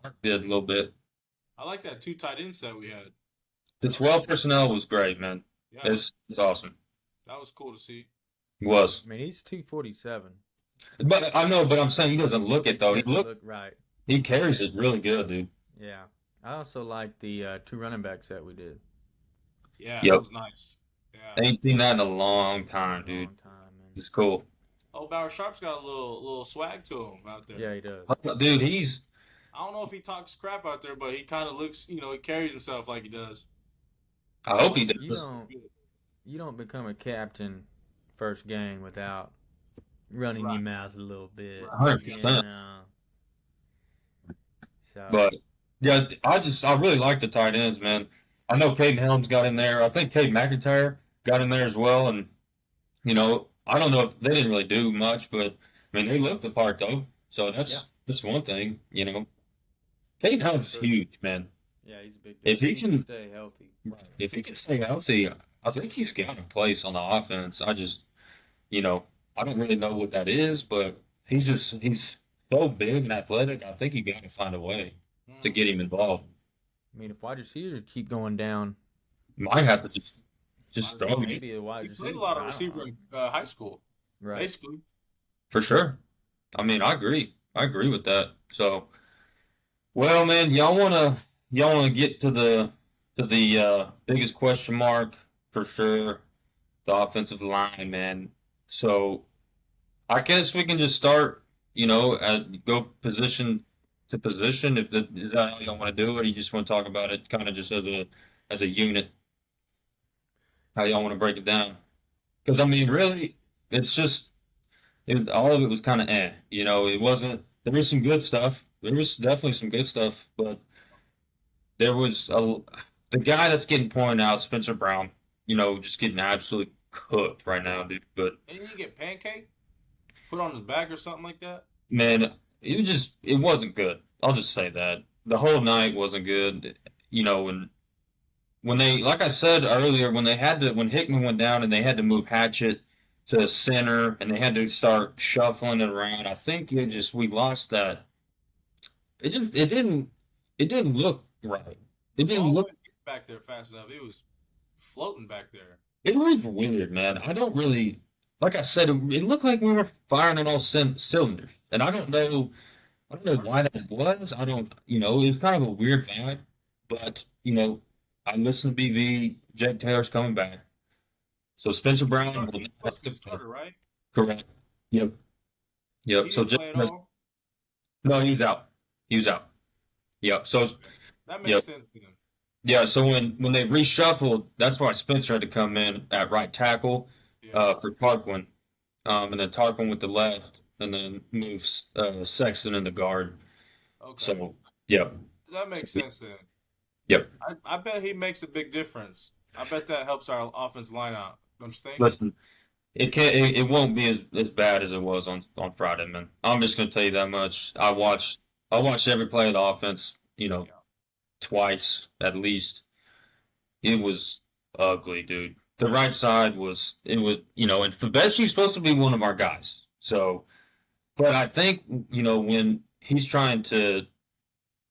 Mark did a little bit. I like that 2 tight end set we had. The 12 personnel was great, man. Yeah, It's awesome. that was cool to see. It was. I mean, he's 247. But I know, but I'm saying he doesn't look it, though. Doesn't look right. He carries it really good, dude. Yeah. I also like the 2 running backs that we did. Yeah, Yep. that was nice. Yeah. Ain't seen that in a long time, dude. Long time, man. It's cool. Oh, Bauer Sharp's got a little swag to him out there. Yeah, he does. Dude, I don't know if he talks crap out there, but he kind of looks, he carries himself like he does. I hope he You does. don't you don't become a captain first game without running Right. your mouth a little bit. 100%. So But yeah, I really like the tight ends, man. I know Caden Helms got in there. I think Cade McIntyre got in there as well. And I don't know if they didn't really do much, but I mean they looked the part though. So that's one thing. Caden Helms is huge, man. yeah, he's a big If he needs to can- stay healthy. If he can stay healthy, I think he's got a place on the offense. I just, I don't really know what that is, but he's so big and athletic. I think you got to find a way to get him involved. I mean, if wide receivers keep going down, Might have to just throw him maybe a wide He receiver. played a lot of I don't receiver know. in high school, Right. basically. for sure. I mean, I agree. I agree with that. So, well, man, y'all wanna get to the biggest question mark for sure, the offensive line, man. So, I guess we can just start, go position to position. Is that how y'all want to do it? Or you just want to talk about it kind of just as a unit? How y'all want to break it down? Because I mean, really, it's just all of it was kind of It wasn't. There was some good stuff. There was definitely some good stuff, but there was the guy that's getting pointed out, Spencer Brown. Just getting absolutely cooked right now, dude. But Didn't he get pancake? Put on his back or something like that? man, it wasn't good. I'll just say that the whole night wasn't good. And when they, like I said earlier, when Hickman went down and they had to move Hatchett to center and they had to start shuffling it around, I think we lost that. It didn't look right. It didn't Ball look. couldn't get back there fast enough. He was floating back there. It was weird, man. I don't really, like I said, it looked like we were firing on all cylinders, and I don't know why that was. I don't, it was kind of a weird vibe, but I listened to BV. Jake Taylor's coming back, so Spencer Brown will He's supposed to be the starter, right? correct. Yep. He So didn't play Jake, at all. no, he was out. He was out. Yep. So That makes Yep. sense to him. Yeah, so when they reshuffled, that's why Spencer had to come in at right tackle Yeah. for Tarquin, and then Tarquin with the left, and then moves Sexton in the guard. Okay. So, yep, That makes sense then. yep. I bet he makes a big difference. I bet that helps our offense line out. Don't you think? Listen, it won't be as bad as it was on Friday, man. I'm just gonna tell you that much. I watched every play of the offense, Yeah. twice at least. It was ugly, dude. The right side and Fabechi's supposed to be one of our guys. So, but I think, when he's trying to,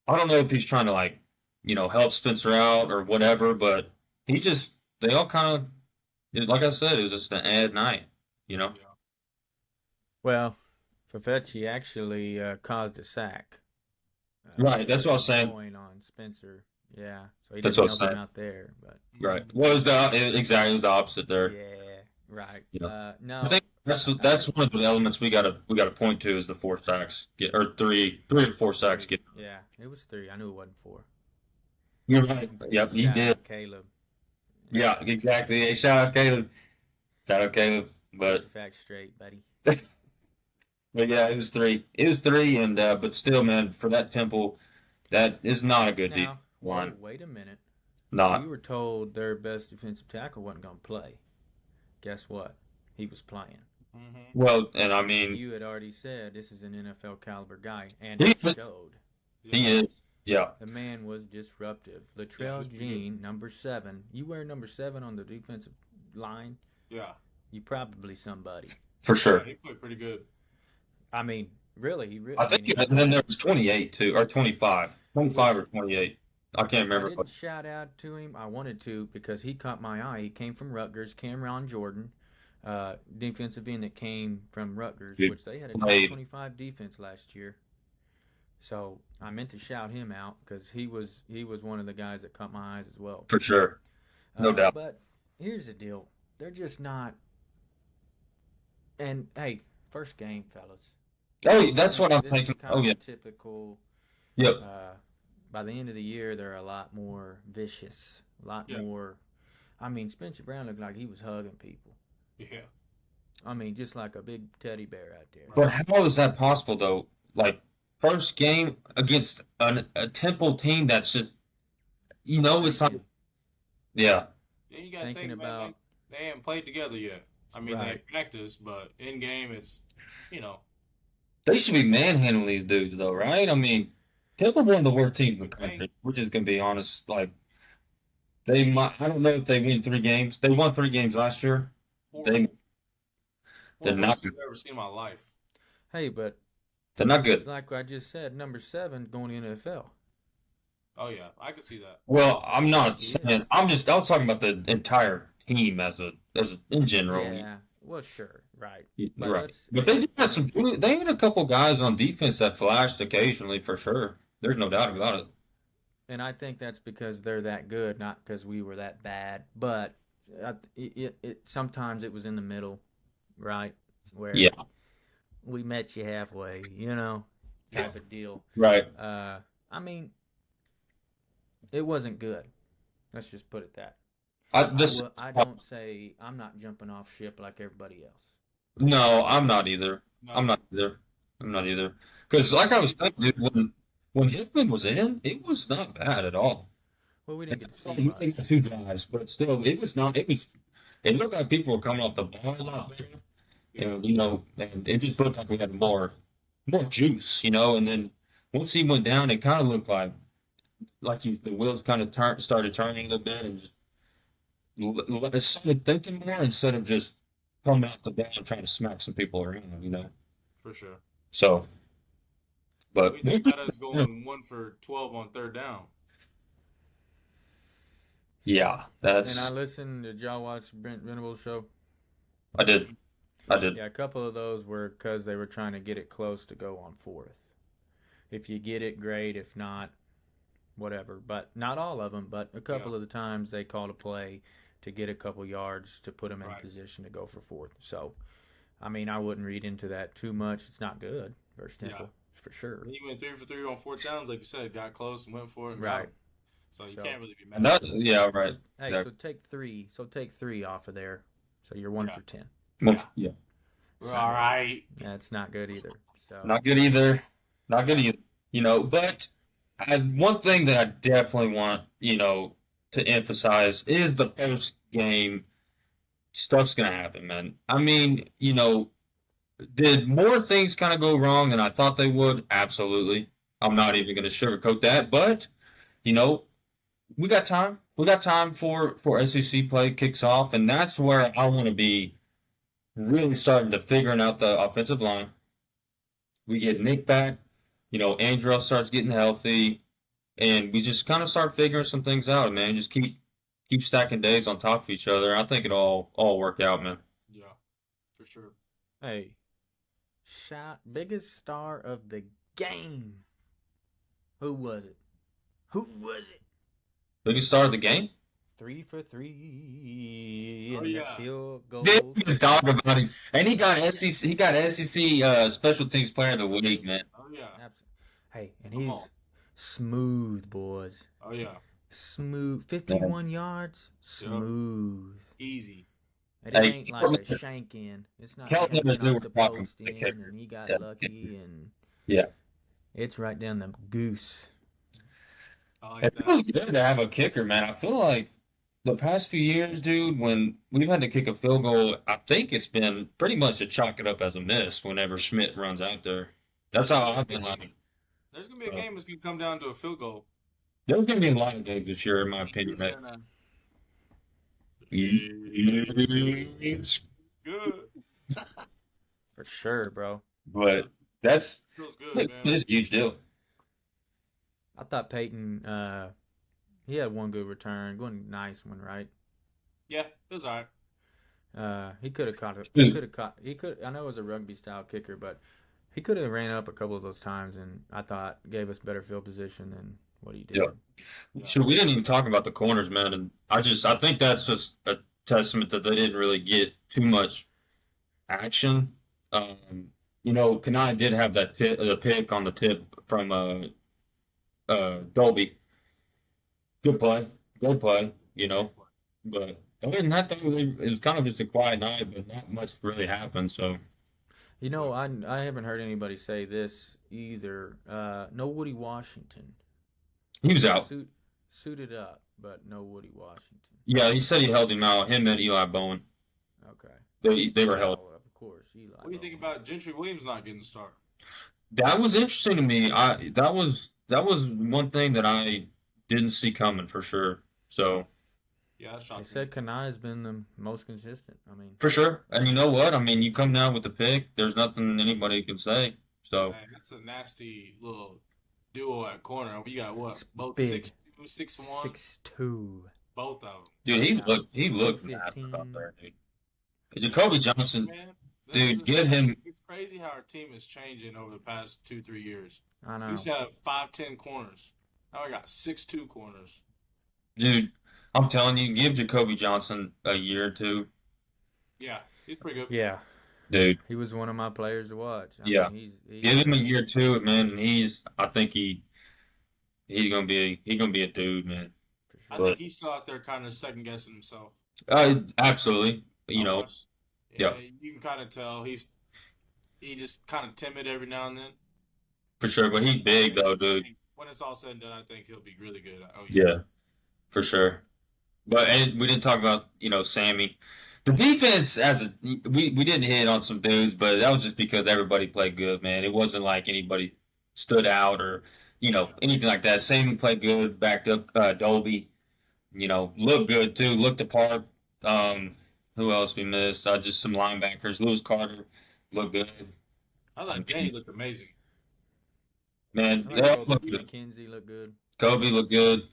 I don't know if he's trying to help Spencer out or whatever, but they all kind of, like I said, it was just an ad night, you know? Yeah. Well, Fafecci actually caused a sack. Right. That's what I was saying. Going on Spencer. Yeah, so he That's didn't what I was help him saying. out there, but Right. Mhm. Well, exactly it was the opposite there. yeah, right. You know, I No, think that's one of the elements we gotta point to is the 4 sacks get or three or 4 sacks three. get. Yeah, it was three. I knew it wasn't four. You're right. Yep, he Shout did. out Caleb. Yeah, exactly. Hey, shout out Caleb. Shout out Caleb. Get But your facts straight, buddy. but yeah, it was three. It was three, and but still, man, for that Temple, that is not a good deep Now, whoa, one. wait a minute. We Not were told their best defensive tackle wasn't going to play. Guess what? He was playing. Mhm. well, and I And mean, you had already said this is an NFL caliber guy, and he it is. showed. He Yeah. is. Yeah, The man was disruptive. Yeah. Latrell He's pretty good. Jean, number 7. You wear number 7 on the defensive line, Yeah. you probably somebody. for Yeah. sure. He played pretty good. I mean, really, he really. I I mean, think, and then there was 28 too, or 25, 25 or 28. I can't I remember. didn't shout out to him. I wanted to because he caught my eye. He came from Rutgers. Cameron Jordan, defensive end that came from Rutgers, Dude, which they had a top played 25 defense last year. So I meant to shout him out because he was one of the guys that caught my eyes as well. for sure, no doubt. But here's the deal: they're just not. And hey, first game, fellas. Oh, that's what I'm This is thinking. kind Oh of yeah, a typical. yep, Uh, by the end of the year, they're a lot more vicious, a lot Yeah. more. I mean, Spencer Brown looked like he was hugging people. Yeah. I mean, just like a big teddy bear out there. but how is that possible though? Like first game against a Temple team that's just, it's like, yeah, Yeah. You gotta Thinking think, man. about They haven't played together yet. I mean, right, they practice, but in game, it's you know. they should be manhandling these dudes though, right? I mean, Temple one of the worst teams in the I mean, country. We're just gonna be honest. Like they might, I don't know if they win 3 games. They won 3 games last year. four, They four they're not worst I've ever seen in my life. hey, but they're not good. like I just said, number 7 going to NFL. Oh yeah, I could see that. Well, I'm not He is. saying. I was talking about the entire team in general. Yeah, well, sure, right. But Right. let's. But they did have some. They had a couple guys on defense that flashed occasionally, for sure. There's no doubt about it. And I think that's because they're that good, not because we were that bad. But sometimes it was in the middle, right? Where Yeah. we met you halfway, type of deal. Right. I mean, it wasn't good. Let's just put it that. This. I don't say I'm not jumping off ship like everybody else. No, I'm not either. No. I'm not either. I'm not either. Because like I was saying, dude, when Hickman was in, it was not bad at all. Well, we didn't get to see He much. had 2 drives, but still, it was not. It was. It looked like people were coming off the ball a lot. Yeah. And it just looked like we had more juice, And then once he went down, it kind of looked the wheels kind of started turning a little bit, and just started thinking more instead of just coming out the ball and trying to smack some people around. For sure. So, but They got us going 1 for 12 on third down. yeah, And I that's listened. Did y'all watch Brent Venable's show? I did. Yeah, a couple of those were because they were trying to get it close to go on fourth. If you get it, great. If not, whatever. But not all of them. But a couple of the times they called a play to get a couple yards to put them in Right. position to go for fourth. So, I mean, I wouldn't read into that too much. It's not good versus Temple, for sure. He went 3 for 3 on fourth downs, like you said, got close and went for it. And got Right. him. So you So- can't really be mad. And that, yeah, right. Hey, Exactly. so take three. So take 3 off of there. So you're 1 Yeah. for 10. Yeah. We're all right. That's not good either. So Not good either. Not good either. But one thing that I definitely want, to emphasize is the post game stuff's gonna happen, man. I mean, did more things kind of go wrong than I thought they would? Absolutely. I'm not even gonna sugarcoat that, but we got time. We got time for SEC play kicks off, and that's where I want to be really starting to figuring out the offensive line. We get Nick back, Andrew starts getting healthy, and we just kind of start figuring some things out, man. Just keep stacking days on top of each other. I think it'll all work out, man. Yeah, for sure. hey, biggest star of the game. Who was it? Who was it? Biggest star of the game? 3 for 3 Oh, in yeah. the field goal. Didn't even talk about him, and he got SEC. He got SEC Special Teams Player of the Week, man. Oh yeah. Hey, and Come he's on. smooth, boys. Oh yeah. Smooth. 51 yards. Smooth. Easy. And it Hey, ain't like a shank in. It's not Kelton shanking was doing off the fucking post in, the kicker. and he got Yeah. lucky, and Yeah. it's right down the goose. I like It that. feels good to have a kicker, man. I feel like the past few years, dude, when we've had to kick a field goal, I think it's been pretty much to chalk it up as a miss whenever Schmidt runs out there. That's how I've been like. There's gonna be a game that's gonna come down to a field goal. There's going to be a lot of games this year, in my opinion, He's man. gonna- Good. For sure, bro. But that's Feels good, man. a huge deal. I thought Peyton, he had one good return, one nice one, right? Yeah, it was alright. He could have caught it. He could have caught. He could. I know it was a rugby style kicker, but he could have ran up a couple of those times, and I thought gave us better field position than what he did. Yeah. Sure, we didn't even talk about the corners, man, and I think that's just a testament that they didn't really get too much action. Kanai did have that the pick on the tip from Dolby. Good play, but other than that, though, it was kind of just a quiet night, but not much really happened. So You know, I haven't heard anybody say this either. No Woody Washington. he was out. Suited up, but no Woody Washington. Yeah, he said he held him out. Him and Eli Bowen. Okay. They were held. Oh, of course, Eli. What do you think Bowen. about Gentry Williams not getting the start? That was interesting to me. That was one thing that I didn't see coming for sure. So Yeah, that's They shocking. said Kanai's been the most consistent. I mean, for sure, and you know what? I mean, you come down with the pick. There's nothing anybody can say. So Man, that's a nasty little duo at corner. We got what? It's Both big. 6'2", 6'1", 6'2". both of them. dude, he looked 15. massive out there, dude. Jacoby Johnson, Man, dude, get him. It's crazy how our team is changing over the past 2-3 years. I We know. used to have 5'10" corners. Now we got 6'2" corners. Dude, I'm telling you, give Jacoby Johnson a year or two, Yeah, he's pretty good. Yeah, dude. he was one of my players to watch. I Yeah. mean, he's Give him a year or two, man. And I think he's gonna be a dude, man. for I sure. think he's still out there kind of second guessing himself. Absolutely. Almost. yeah. You can kind of tell he just kind of timid every now and then. For sure. But he's big though, dude. When it's all said and done, I think he'll be really good. Oh Yeah, for sure. But and we didn't talk about Sammy. The defense we didn't hit on some dudes, but that was just because everybody played good, man. It wasn't like anybody stood out or anything like that. Sammy played good, backed up Dolby. Looked good too. Looked the part. Who else we missed? Just some linebackers. Lewis Carter looked good. I thought Danny looked amazing. Man, I they like all looked good. McKenzie looked good. Kobe looked good.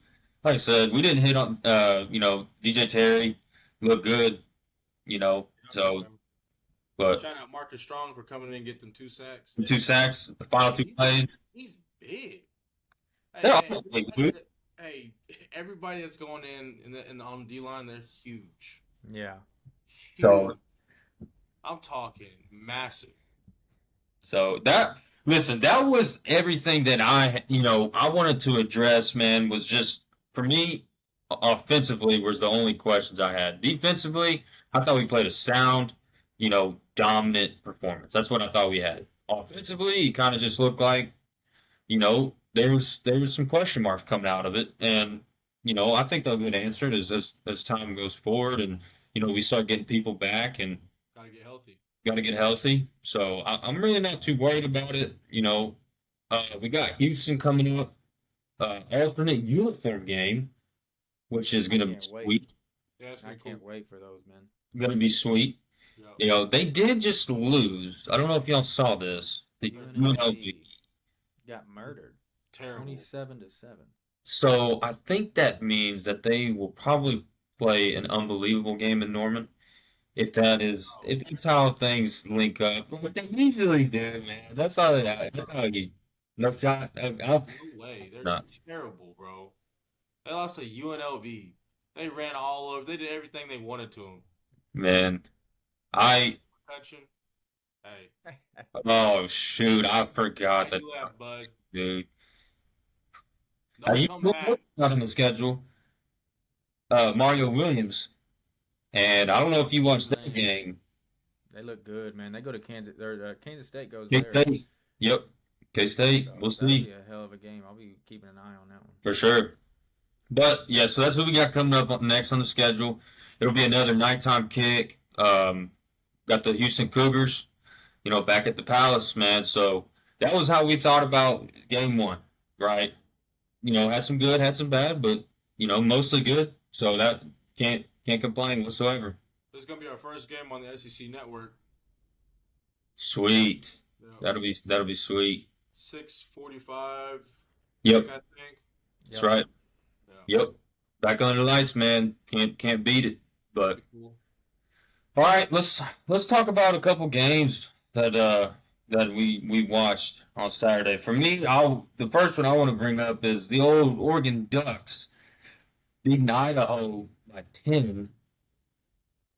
Like I said, we didn't hit on, DJ Terry looked good, so, but Shout out Marcus Strong for coming in and get them 2 sacks. the 2 sacks, the final 2 plays. He's big. They're all big, dude. Hey, everybody that's going in the on the D line, they're huge. Yeah. So- Huge. I'm talking massive. So that was everything that I wanted to address, man, was just for me, offensively was the only questions I had. Defensively, I thought we played a sound, dominant performance. That's what I thought we had. Offensively, it kind of just looked like, there was some question marks coming out of it, and I think they'll get answered as time goes forward, and we start getting people back and Gotta get healthy. got to get healthy. So I'm really not too worried about it. We got Houston coming up, alternate uniform game, which is going to be Can't wait. sweet. Yeah, it's I gonna be can't cool. wait for those, man. Going to be sweet. Yeah. They did just lose. I don't know if y'all saw this. The UNLV. Got murdered. Terrible. 27-7. So I think that means that they will probably play an unbelievable game in Norman. If that's how things link up, but they usually do, man. That's how you. No shot. No way. They're Nah. terrible, bro. They lost to UNLV. They ran all over. They did everything they wanted to them. Man, Protection. Hey. oh shoot, I forgot Why that, you laugh, bud? dude. Don't come back. Not on the schedule. Mario Williams, and I don't know if you watched that game. They look good, man. They go to Kansas. Kansas State goes K there. State. Yep. K State. So We'll that'll see be a hell of a game. I'll be keeping an eye on that one. for sure. But yeah, so that's what we got coming up next on the schedule. It'll be another nighttime kick. Got the Houston Cougars, back at the Palace, man. So that was how we thought about game one, right? Had some good, had some bad, but mostly good. So that can't complain whatsoever. This is gonna be our first game on the SEC network. Sweet. Yeah. That'll be sweet. 6:45. Yep, I think. that's right. Yeah. Yep. Back on the lights, man. Can't beat it. But Cool. all right, let's talk about a couple games that we watched on Saturday. For me, the first one I want to bring up is the old Oregon Ducks beating Idaho by 10.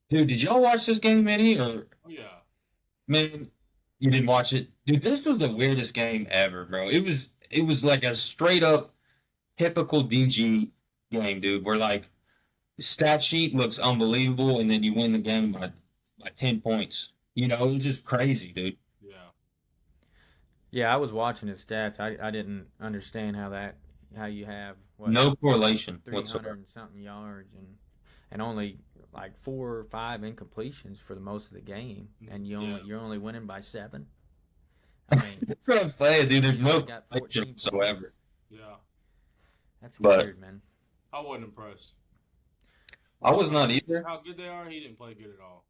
Dude, did y'all watch this game, Eddie? Or Oh yeah. man, you didn't watch it? Dude, this was the weirdest game ever, bro. It was like a straight up typical DG game, dude. Where like the stat sheet looks unbelievable, and then you win the game by 10 points. It was just crazy, dude. Yeah. Yeah, I was watching his stats. I didn't understand how you have No correlation 300 whatsoever. and something yards and only like 4 or 5 incompletions for the most of the game, and you're only winning by 7. I mean, That's what I'm saying, dude. There's no only got 14 correlation whatsoever. Yeah. that's But- weird, man. I wasn't impressed. I was not either. How good they are, he didn't play good at all.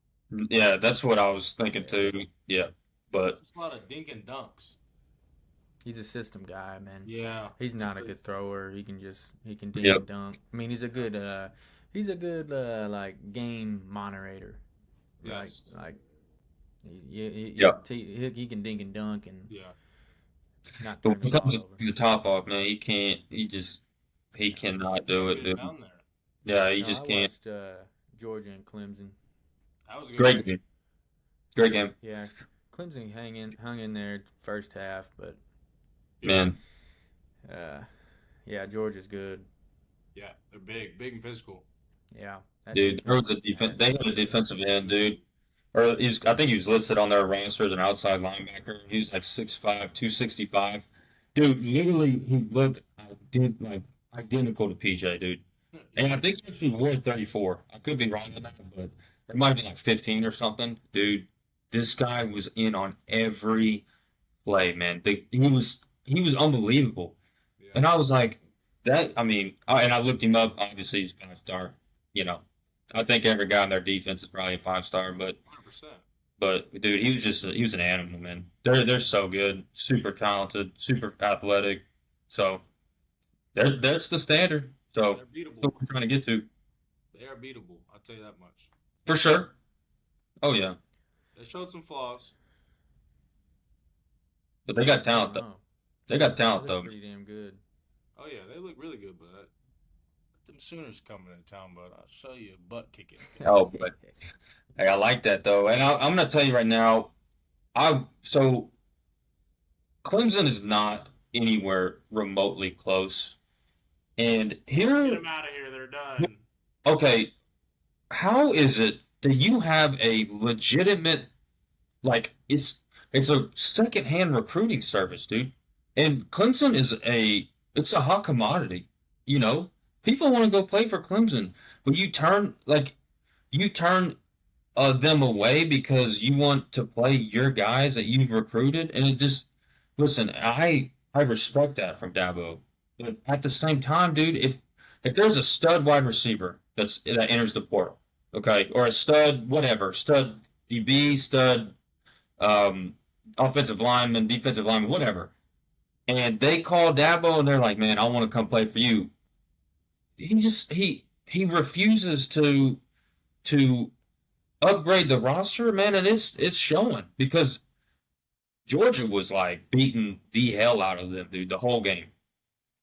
Yeah, that's what I was thinking too. Yeah, but It's just a lot of dink and dunks. He's a system guy, man. Yeah. He's not a good thrower. He can dink Yep. and dunk. I mean, he's a good like game moderator. Yes. Like Yep. he can dink and dunk and Yeah. not but turn when the it comes ball to over. the top off, man, he cannot do it, Get dude. down there. Yeah, he No, just I can't. watched Georgia and Clemson. That was a good Great game. Great game, Yeah, Clemson hung in there first half, but man. yeah, Georgia's good. Yeah, they're big and physical. Yeah, that Dude, there was a defense- They had a defensive end, dude. Or I think he was listed on their roster as an outside linebacker. He was like 6'5", 265. Dude, literally, he looked identical to PJ, dude. And I think he actually wore 34. I could be wrong on that, but it might have been like 15 or something. Dude, this guy was in on every play, man. He was unbelievable. Yeah. And I was like, and I looked him up. Obviously, he's 5-star. I think every guy on their defense is probably a 5-star, but 100%. dude, he was an animal, man. They're so good, super talented, super athletic. So that's the standard. So They're beatable. that's what we're trying to get to They are beatable. I'll tell you that much. for sure. Oh yeah, They showed some flaws. but they got I talent don't though. know. They got They talent look though. pretty damn good. Oh yeah, they look really good, but them Sooners coming to town, but I'll show you a butt kicking. Oh, but hey, I like that though, and I'm gonna tell you right now. So Clemson is not anywhere remotely close And Get here, them out of here. They're done. okay, how is it that you have a legitimate, like, it's a secondhand recruiting service, dude? And Clemson it's a hot commodity, you know? People want to go play for Clemson, but you turn them away because you want to play your guys that you've recruited, and it just listen. I respect that from Dabo, but at the same time, dude, if there's a stud wide receiver that enters the portal, okay, or a stud whatever, stud DB, stud um, offensive lineman, defensive lineman, whatever, and they call Dabo and they're like, man, I want to come play for you. He refuses to upgrade the roster, man, and it's showing because Georgia was like beating the hell out of them, dude, the whole game.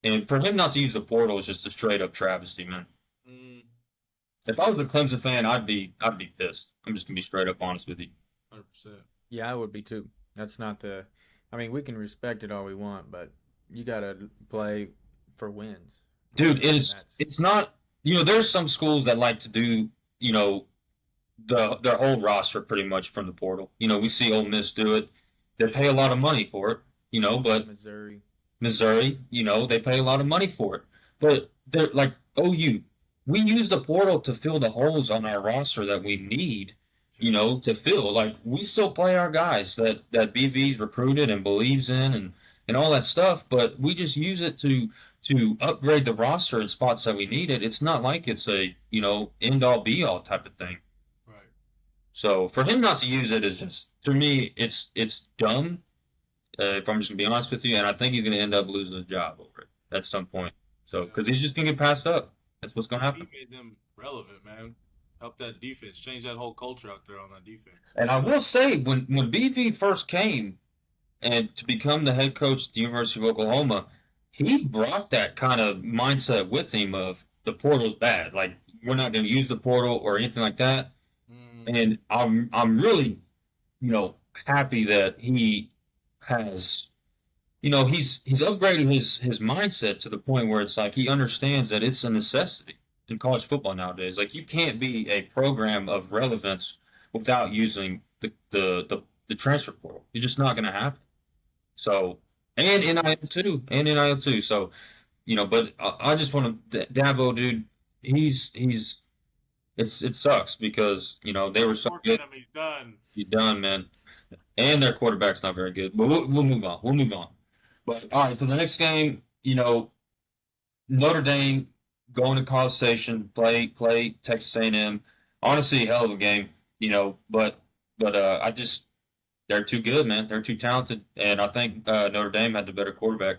And for him not to use the portal is just a straight up travesty, man. Mm, If I was a Clemson fan, I'd be pissed. I'm just gonna be straight up honest with you. 100%. Yeah, I would be too. That's not the. I mean, we can respect it all we want, but you got to play for wins. Dude, And it's not, there's some schools that like to do, their whole roster pretty much from the portal. We see Ole Miss do it. They pay a lot of money for it, but Missouri. Missouri, they pay a lot of money for it. But they're like OU, we use the portal to fill the holes on our roster that we need, to fill. Like we still play our guys that BV's recruited and believes in and all that stuff, but we just use it to upgrade the roster in spots that we need it. It's not like it's a, end all be all type of thing. Right. So for him not to use it is just, to me, it's dumb. If I'm just gonna be honest with you, and I think he's gonna end up losing his job over it at some point. So because he's just gonna get passed up. That's what's gonna happen. He made them relevant, man. Help that defense. Change that whole culture out there on that defense. And I will say, when BV first came and to become the head coach at the University of Oklahoma, he brought that kind of mindset with him of the portal's bad. Like we're not gonna use the portal or anything like that. And I'm really, happy that he has, he's upgraded his mindset to the point where it's like he understands that it's a necessity in college football nowadays. Like you can't be a program of relevance without using the transfer portal. It's just not going to happen. So and NIL too. So but I just want to Dabo, dude. It sucks because they were so good. He's done. He's done, man. And their quarterback's not very good. But we'll move on. We'll move on. But all right, so the next game, Notre Dame going to College Station, play Texas A&M. Honestly, hell of a game, But they're too good, man. They're too talented, and I think Notre Dame had the better quarterback.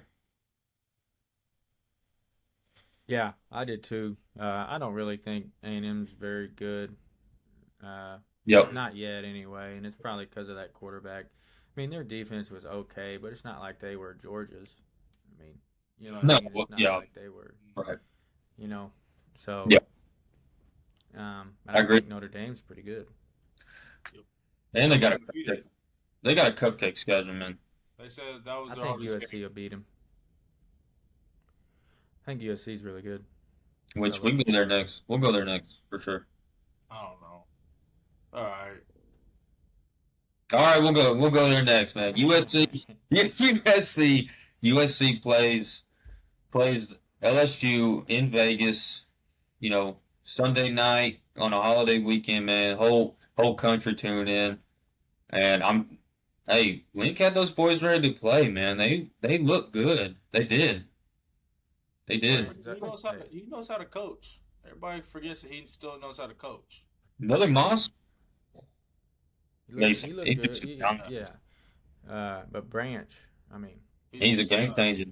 Yeah, I did too. I don't really think A&M's very good. Yep. Not yet, anyway, and it's probably because of that quarterback. I mean, their defense was okay, but it's not like they were Georgia's. I mean, No, I mean? It's not like they were, Right. So, Yep. I agree. think Notre Dame's pretty good. And they got Undefeated. a cupcake schedule, man. They said that was I their think hardest USC game. will beat them. I think USC's really good. Which we can go there next. We'll go there next for sure. I don't know. All right. All right, we'll go there next, man. USC plays LSU in Vegas, Sunday night on a holiday weekend, man. Whole country tuned in. And Link had those boys ready to play, man. They look good. They did. They did. He knows how to coach. Everybody forgets that he still knows how to coach. Another Moss. He looked He good. just down there. Yeah. But Branch, I mean, He's a game changer.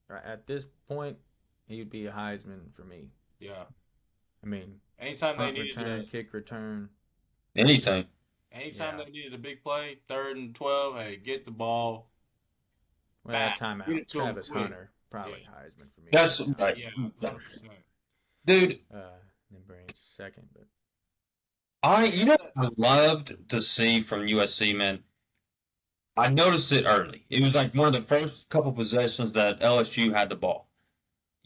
at this point, he would be a Heisman for me. Yeah. I mean, Anytime they punt needed return, kick return. Anything. anytime Yeah. they needed a big play, 3rd and 12, hey, get the ball. Well, that Get timeout. it to him Travis quick. Hunter, probably Yeah. Heisman for me. That's right. Yeah, 100%. Dude, Then Branch second, but I loved to see from USC, man. I noticed it early. It was like one of the first couple possessions that LSU had the ball.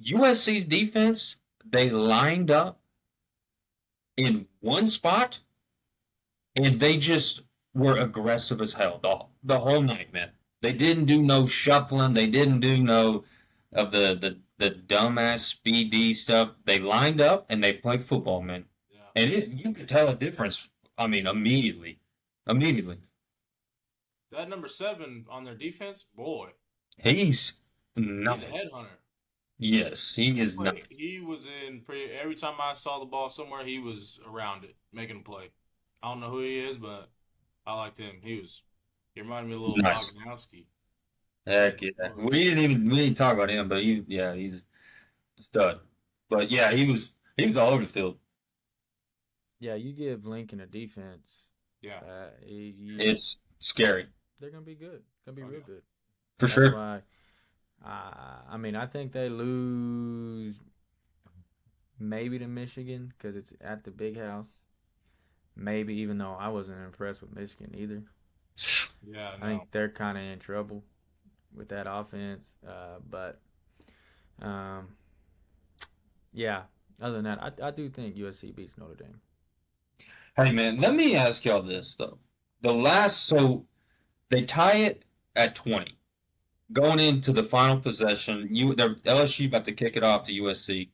USC's defense, they lined up in one spot and they just were aggressive as hell the whole night, man. They didn't do no shuffling. They didn't do no of the dumbass speed D stuff. They lined up and they played football, man. Yeah. And you could tell a difference. I mean, immediately, immediately. That number 7 on their defense, boy, He's he's a nothing. headhunter. Yes, he is not. He was in pretty. Every time I saw the ball somewhere, he was around it, making a play. I don't know who he is, but I liked him. He reminded me a little Nice. Bogdanowski. Heck yeah. We didn't talk about him, but he's a stud. But yeah, he was all over the field. Yeah, you give Lincoln a defense. Yeah. It's scary They're gonna be good. Gonna be Oh, real yeah. good. for That's sure. why. I mean, I think they lose maybe to Michigan because it's at the big house. Maybe, even though I wasn't impressed with Michigan either. Yeah, I think they're kind of in trouble with that offense. But yeah. Other than that, I do think USC beats Notre Dame. Hey man, let me ask y'all this though. So they tie it at 20. Going into the final possession, they're LSU about to kick it off to USC.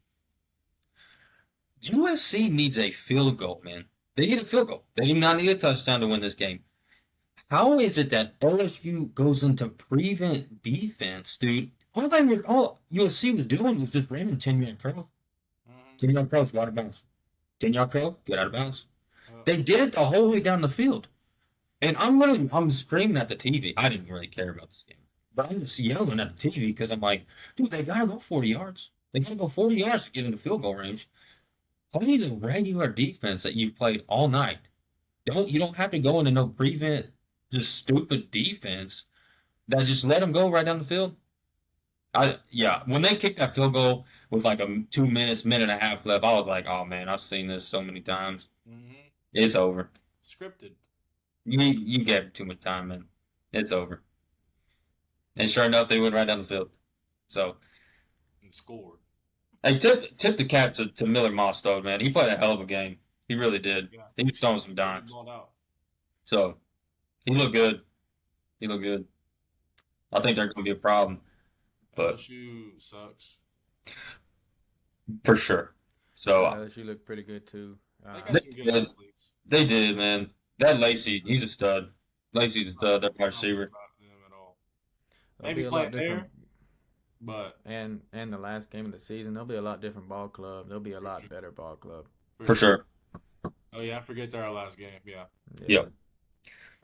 USC needs a field goal, man. They need a field goal. They do not need a touchdown to win this game. How is it that LSU goes into prevent defense, dude? All USC was doing was just random 10-yard curl. Mhm. 10-yard curls, out of bounds. 10-yard curl, get out of bounds. Uh, They did it the whole way down the field. And I'm screaming at the TV. I didn't really care about this game. But I'm just yelling at the TV because I'm like, dude, they gotta go 40 yards. They gotta go 40 yards to get in the field goal range. Play the regular defense that you played all night. You don't have to go into no prevent just stupid defense that just let them go right down the field. Yeah, when they kicked that field goal with like 2 minutes, minute and a half left, I was like, oh man, I've seen this so many times. mhm. It's over. Scripted You gave too much time, man. It's over. And sure enough, they went right down the field. So, and scored. hey, tip the cap to Miller Moss, though, man. He played a hell of a game. He really did. Yeah. He was throwing some He dimes. balled out. So, he looked good. He looked good. I think they're going to be a problem, but LSU sucks. for sure. So, LSU looked pretty good too. They They got some good did. athletes. they did, man. That Lacey, he's a stud. Lacey's a stud. That wide I don't know receiver. about them at all. They'll Maybe be a play lot there, different. but And the last game of the season, there'll be a lot different ball club. There'll be a lot better ball club. For sure. Oh yeah, I forget they're our last game. Yeah. Yeah.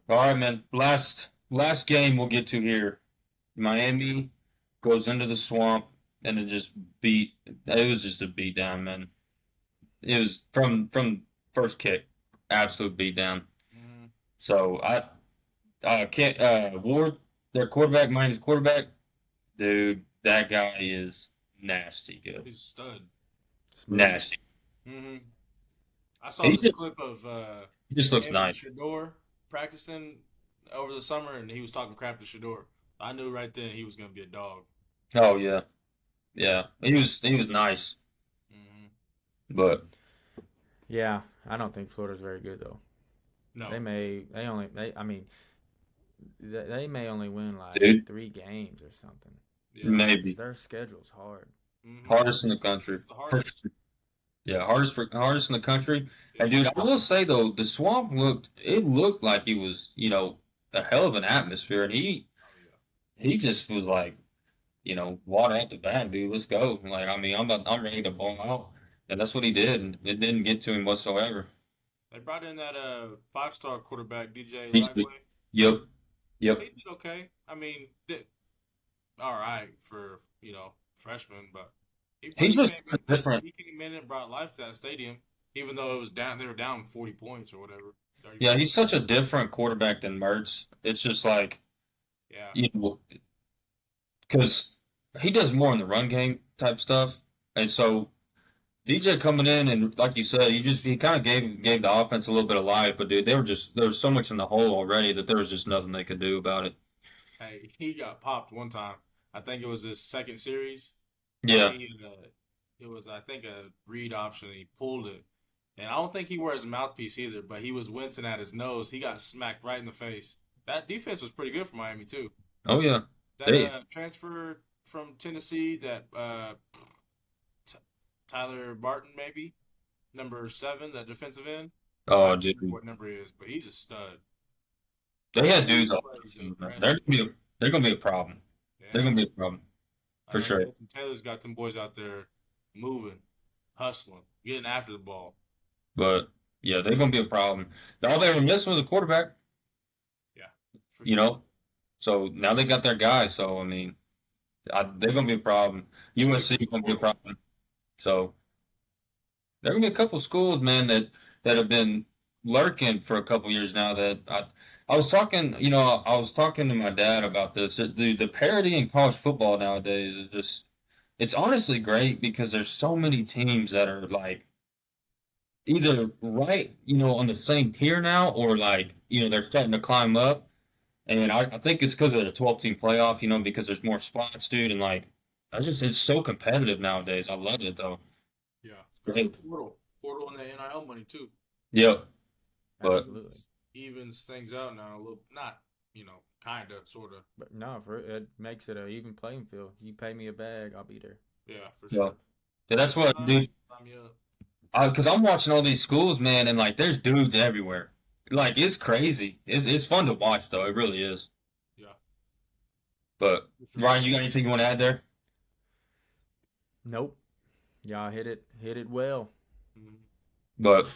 All right, man. Last game we'll get to here. Miami goes into the swamp and it just beat. It was just a beat down, man. It was from first kick, absolute beat down. Mhm. So I can't Ward, their quarterback, Miami's quarterback, dude. That guy is nasty good, He's a stud. Smooth. nasty. Hmm I saw He this just- clip of He just looks him nice. and Shador practicing over the summer, and he was talking crap to Shador. I knew right then he was going to be a dog. Oh yeah, yeah. He was nice, Hmm but Yeah, I don't think Florida's very good though. No, They may only win like Dude. 3 games or something. yeah. maybe Their schedule's hard. Mhm. hardest in the country. It's the hardest. Yeah, hardest in the country. And dude, I will say though, the swamp looked like he was, a hell of an atmosphere, and he Oh, yeah. just was like, water out the bag, dude. Let's go. Like, I mean, I'm ready to ball out, and that's what he did. And it didn't get to him whatsoever. They brought in that 5-star quarterback, DJ He's Lagway. Yep. He did okay. I mean, all right for freshman, but He's just came in, different. he came in and brought life to that stadium, even though it was down. They were down 40 points or whatever. 30 Yeah, points. he's such a different quarterback than Mertz. It's just like, Yeah. because he does more in the run game type stuff, and so DJ coming in and like you said, he kind of gave the offense a little bit of life, but dude, there was so much in the hole already that there was just nothing they could do about it. Hey, he got popped one time. I think it was his second series. Yeah. It was, I think, a read option. He pulled it. And I don't think he wears a mouthpiece either, but he was wincing at his nose. He got smacked right in the face. That defense was pretty good for Miami, too. Oh yeah. That They. transfer from Tennessee, that T- Tyler Barton, maybe, number 7, that defensive end. I Oh, don't dude. remember what number he is, but he's a stud. They had dudes He all plays over the field, man. aggressive. They're gonna be a problem. They're Yeah. gonna be a problem I for know sure. Jason Taylor's got them boys out there moving, hustling, getting after the ball. But yeah, they're gonna be a problem. All they were missing was a quarterback. Yeah, for You sure. know. So now they got their guy. So I mean, they're gonna be a problem. USC is gonna be a problem. So there are gonna be a couple schools, man, that have been lurking for a couple years now. That I was talking, I was talking to my dad about this. The parity in college football nowadays is just, it's honestly great because there's so many teams that are like either right, on the same tier now, or like, they're starting to climb up. And I think it's because of the 12-team playoff, because there's more spots, dude, and like, it's so competitive nowadays. I love it though. Yeah, Great. especially portal, and the NIL money too. Yep. But Absolutely. Evens things out now a little, not kind of, sort of. But no, it makes it an even playing field. You pay me a bag, I'll be there. Yeah, for yeah, sure. yeah, that's what, dude. Sign me up. Because I'm watching all these schools, man, and like, there's dudes everywhere. Like, it's crazy. It's fun to watch, though. It really is. Yeah. But For sure. Ryan, you got anything you want to add there? Nope. Y'all hit it well. Mhm. But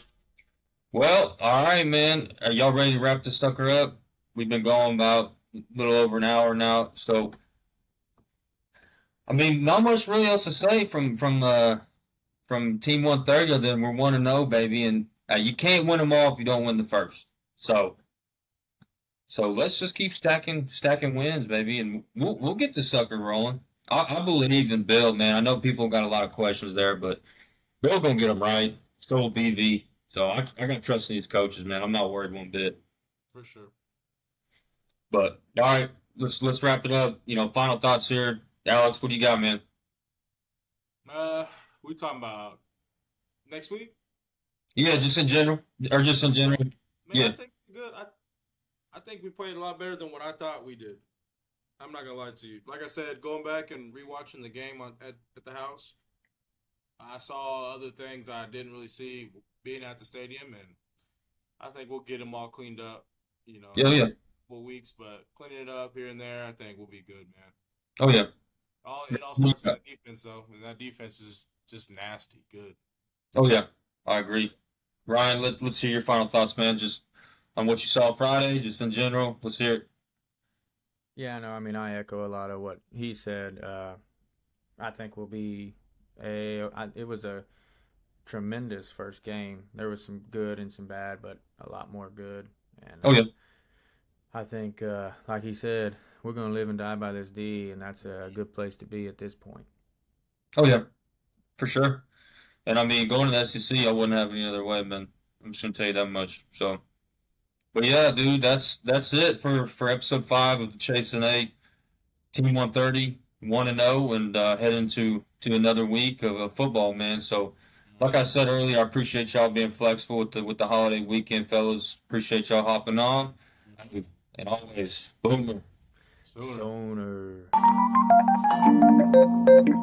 well, all right, man. Are y'all ready to wrap this sucker up? We've been going about a little over an hour now, so I mean, not much really else to say from Team 130 other than we're 1-0, baby, and you can't win them all if you don't win the first. So let's just keep stacking wins, baby, and we'll get the sucker rolling. I believe in Bill, man. I know people got a lot of questions there, but Bill gonna get them right. So will BV. So I got trust in these coaches, man. I'm not worried one bit. For sure. But all right, let's wrap it up. Final thoughts here, Alex. What do you got, man? We talking about next week? Yeah, just in general, or just in general. Man, Yeah. I think good. I think we played a lot better than what I thought we did. I'm not gonna lie to you. Like I said, going back and rewatching the game at the house, I saw other things I didn't really see being at the stadium, and I think we'll get them all cleaned up. Yeah, yeah. Couple weeks, but cleaning it up here and there, I think we'll be good, man. Oh yeah. It all starts with that defense, though, and that defense is just nasty good. Oh yeah. I agree. Ryan, let's hear your final thoughts, man. Just on what you saw Friday, just in general. Let's hear it. Yeah, no, I mean, I echo a lot of what he said. I think we'll be it was a tremendous first game. There was some good and some bad, but a lot more good. And Oh yeah. I think, like he said, we're going to live and die by this D, and that's a good place to be at this point. Oh yeah. For sure. And I mean, going to the SEC, I wouldn't have any other way, man. I'm just gonna tell you that much. So, but yeah, dude, that's it for episode 5 of the Chase and 8 Team 130 1-0, and head into another week of football, man. So, like I said earlier, I appreciate y'all being flexible with the holiday weekend, fellas. Appreciate y'all hopping on, and always, Boomer. Sooner. Stoner.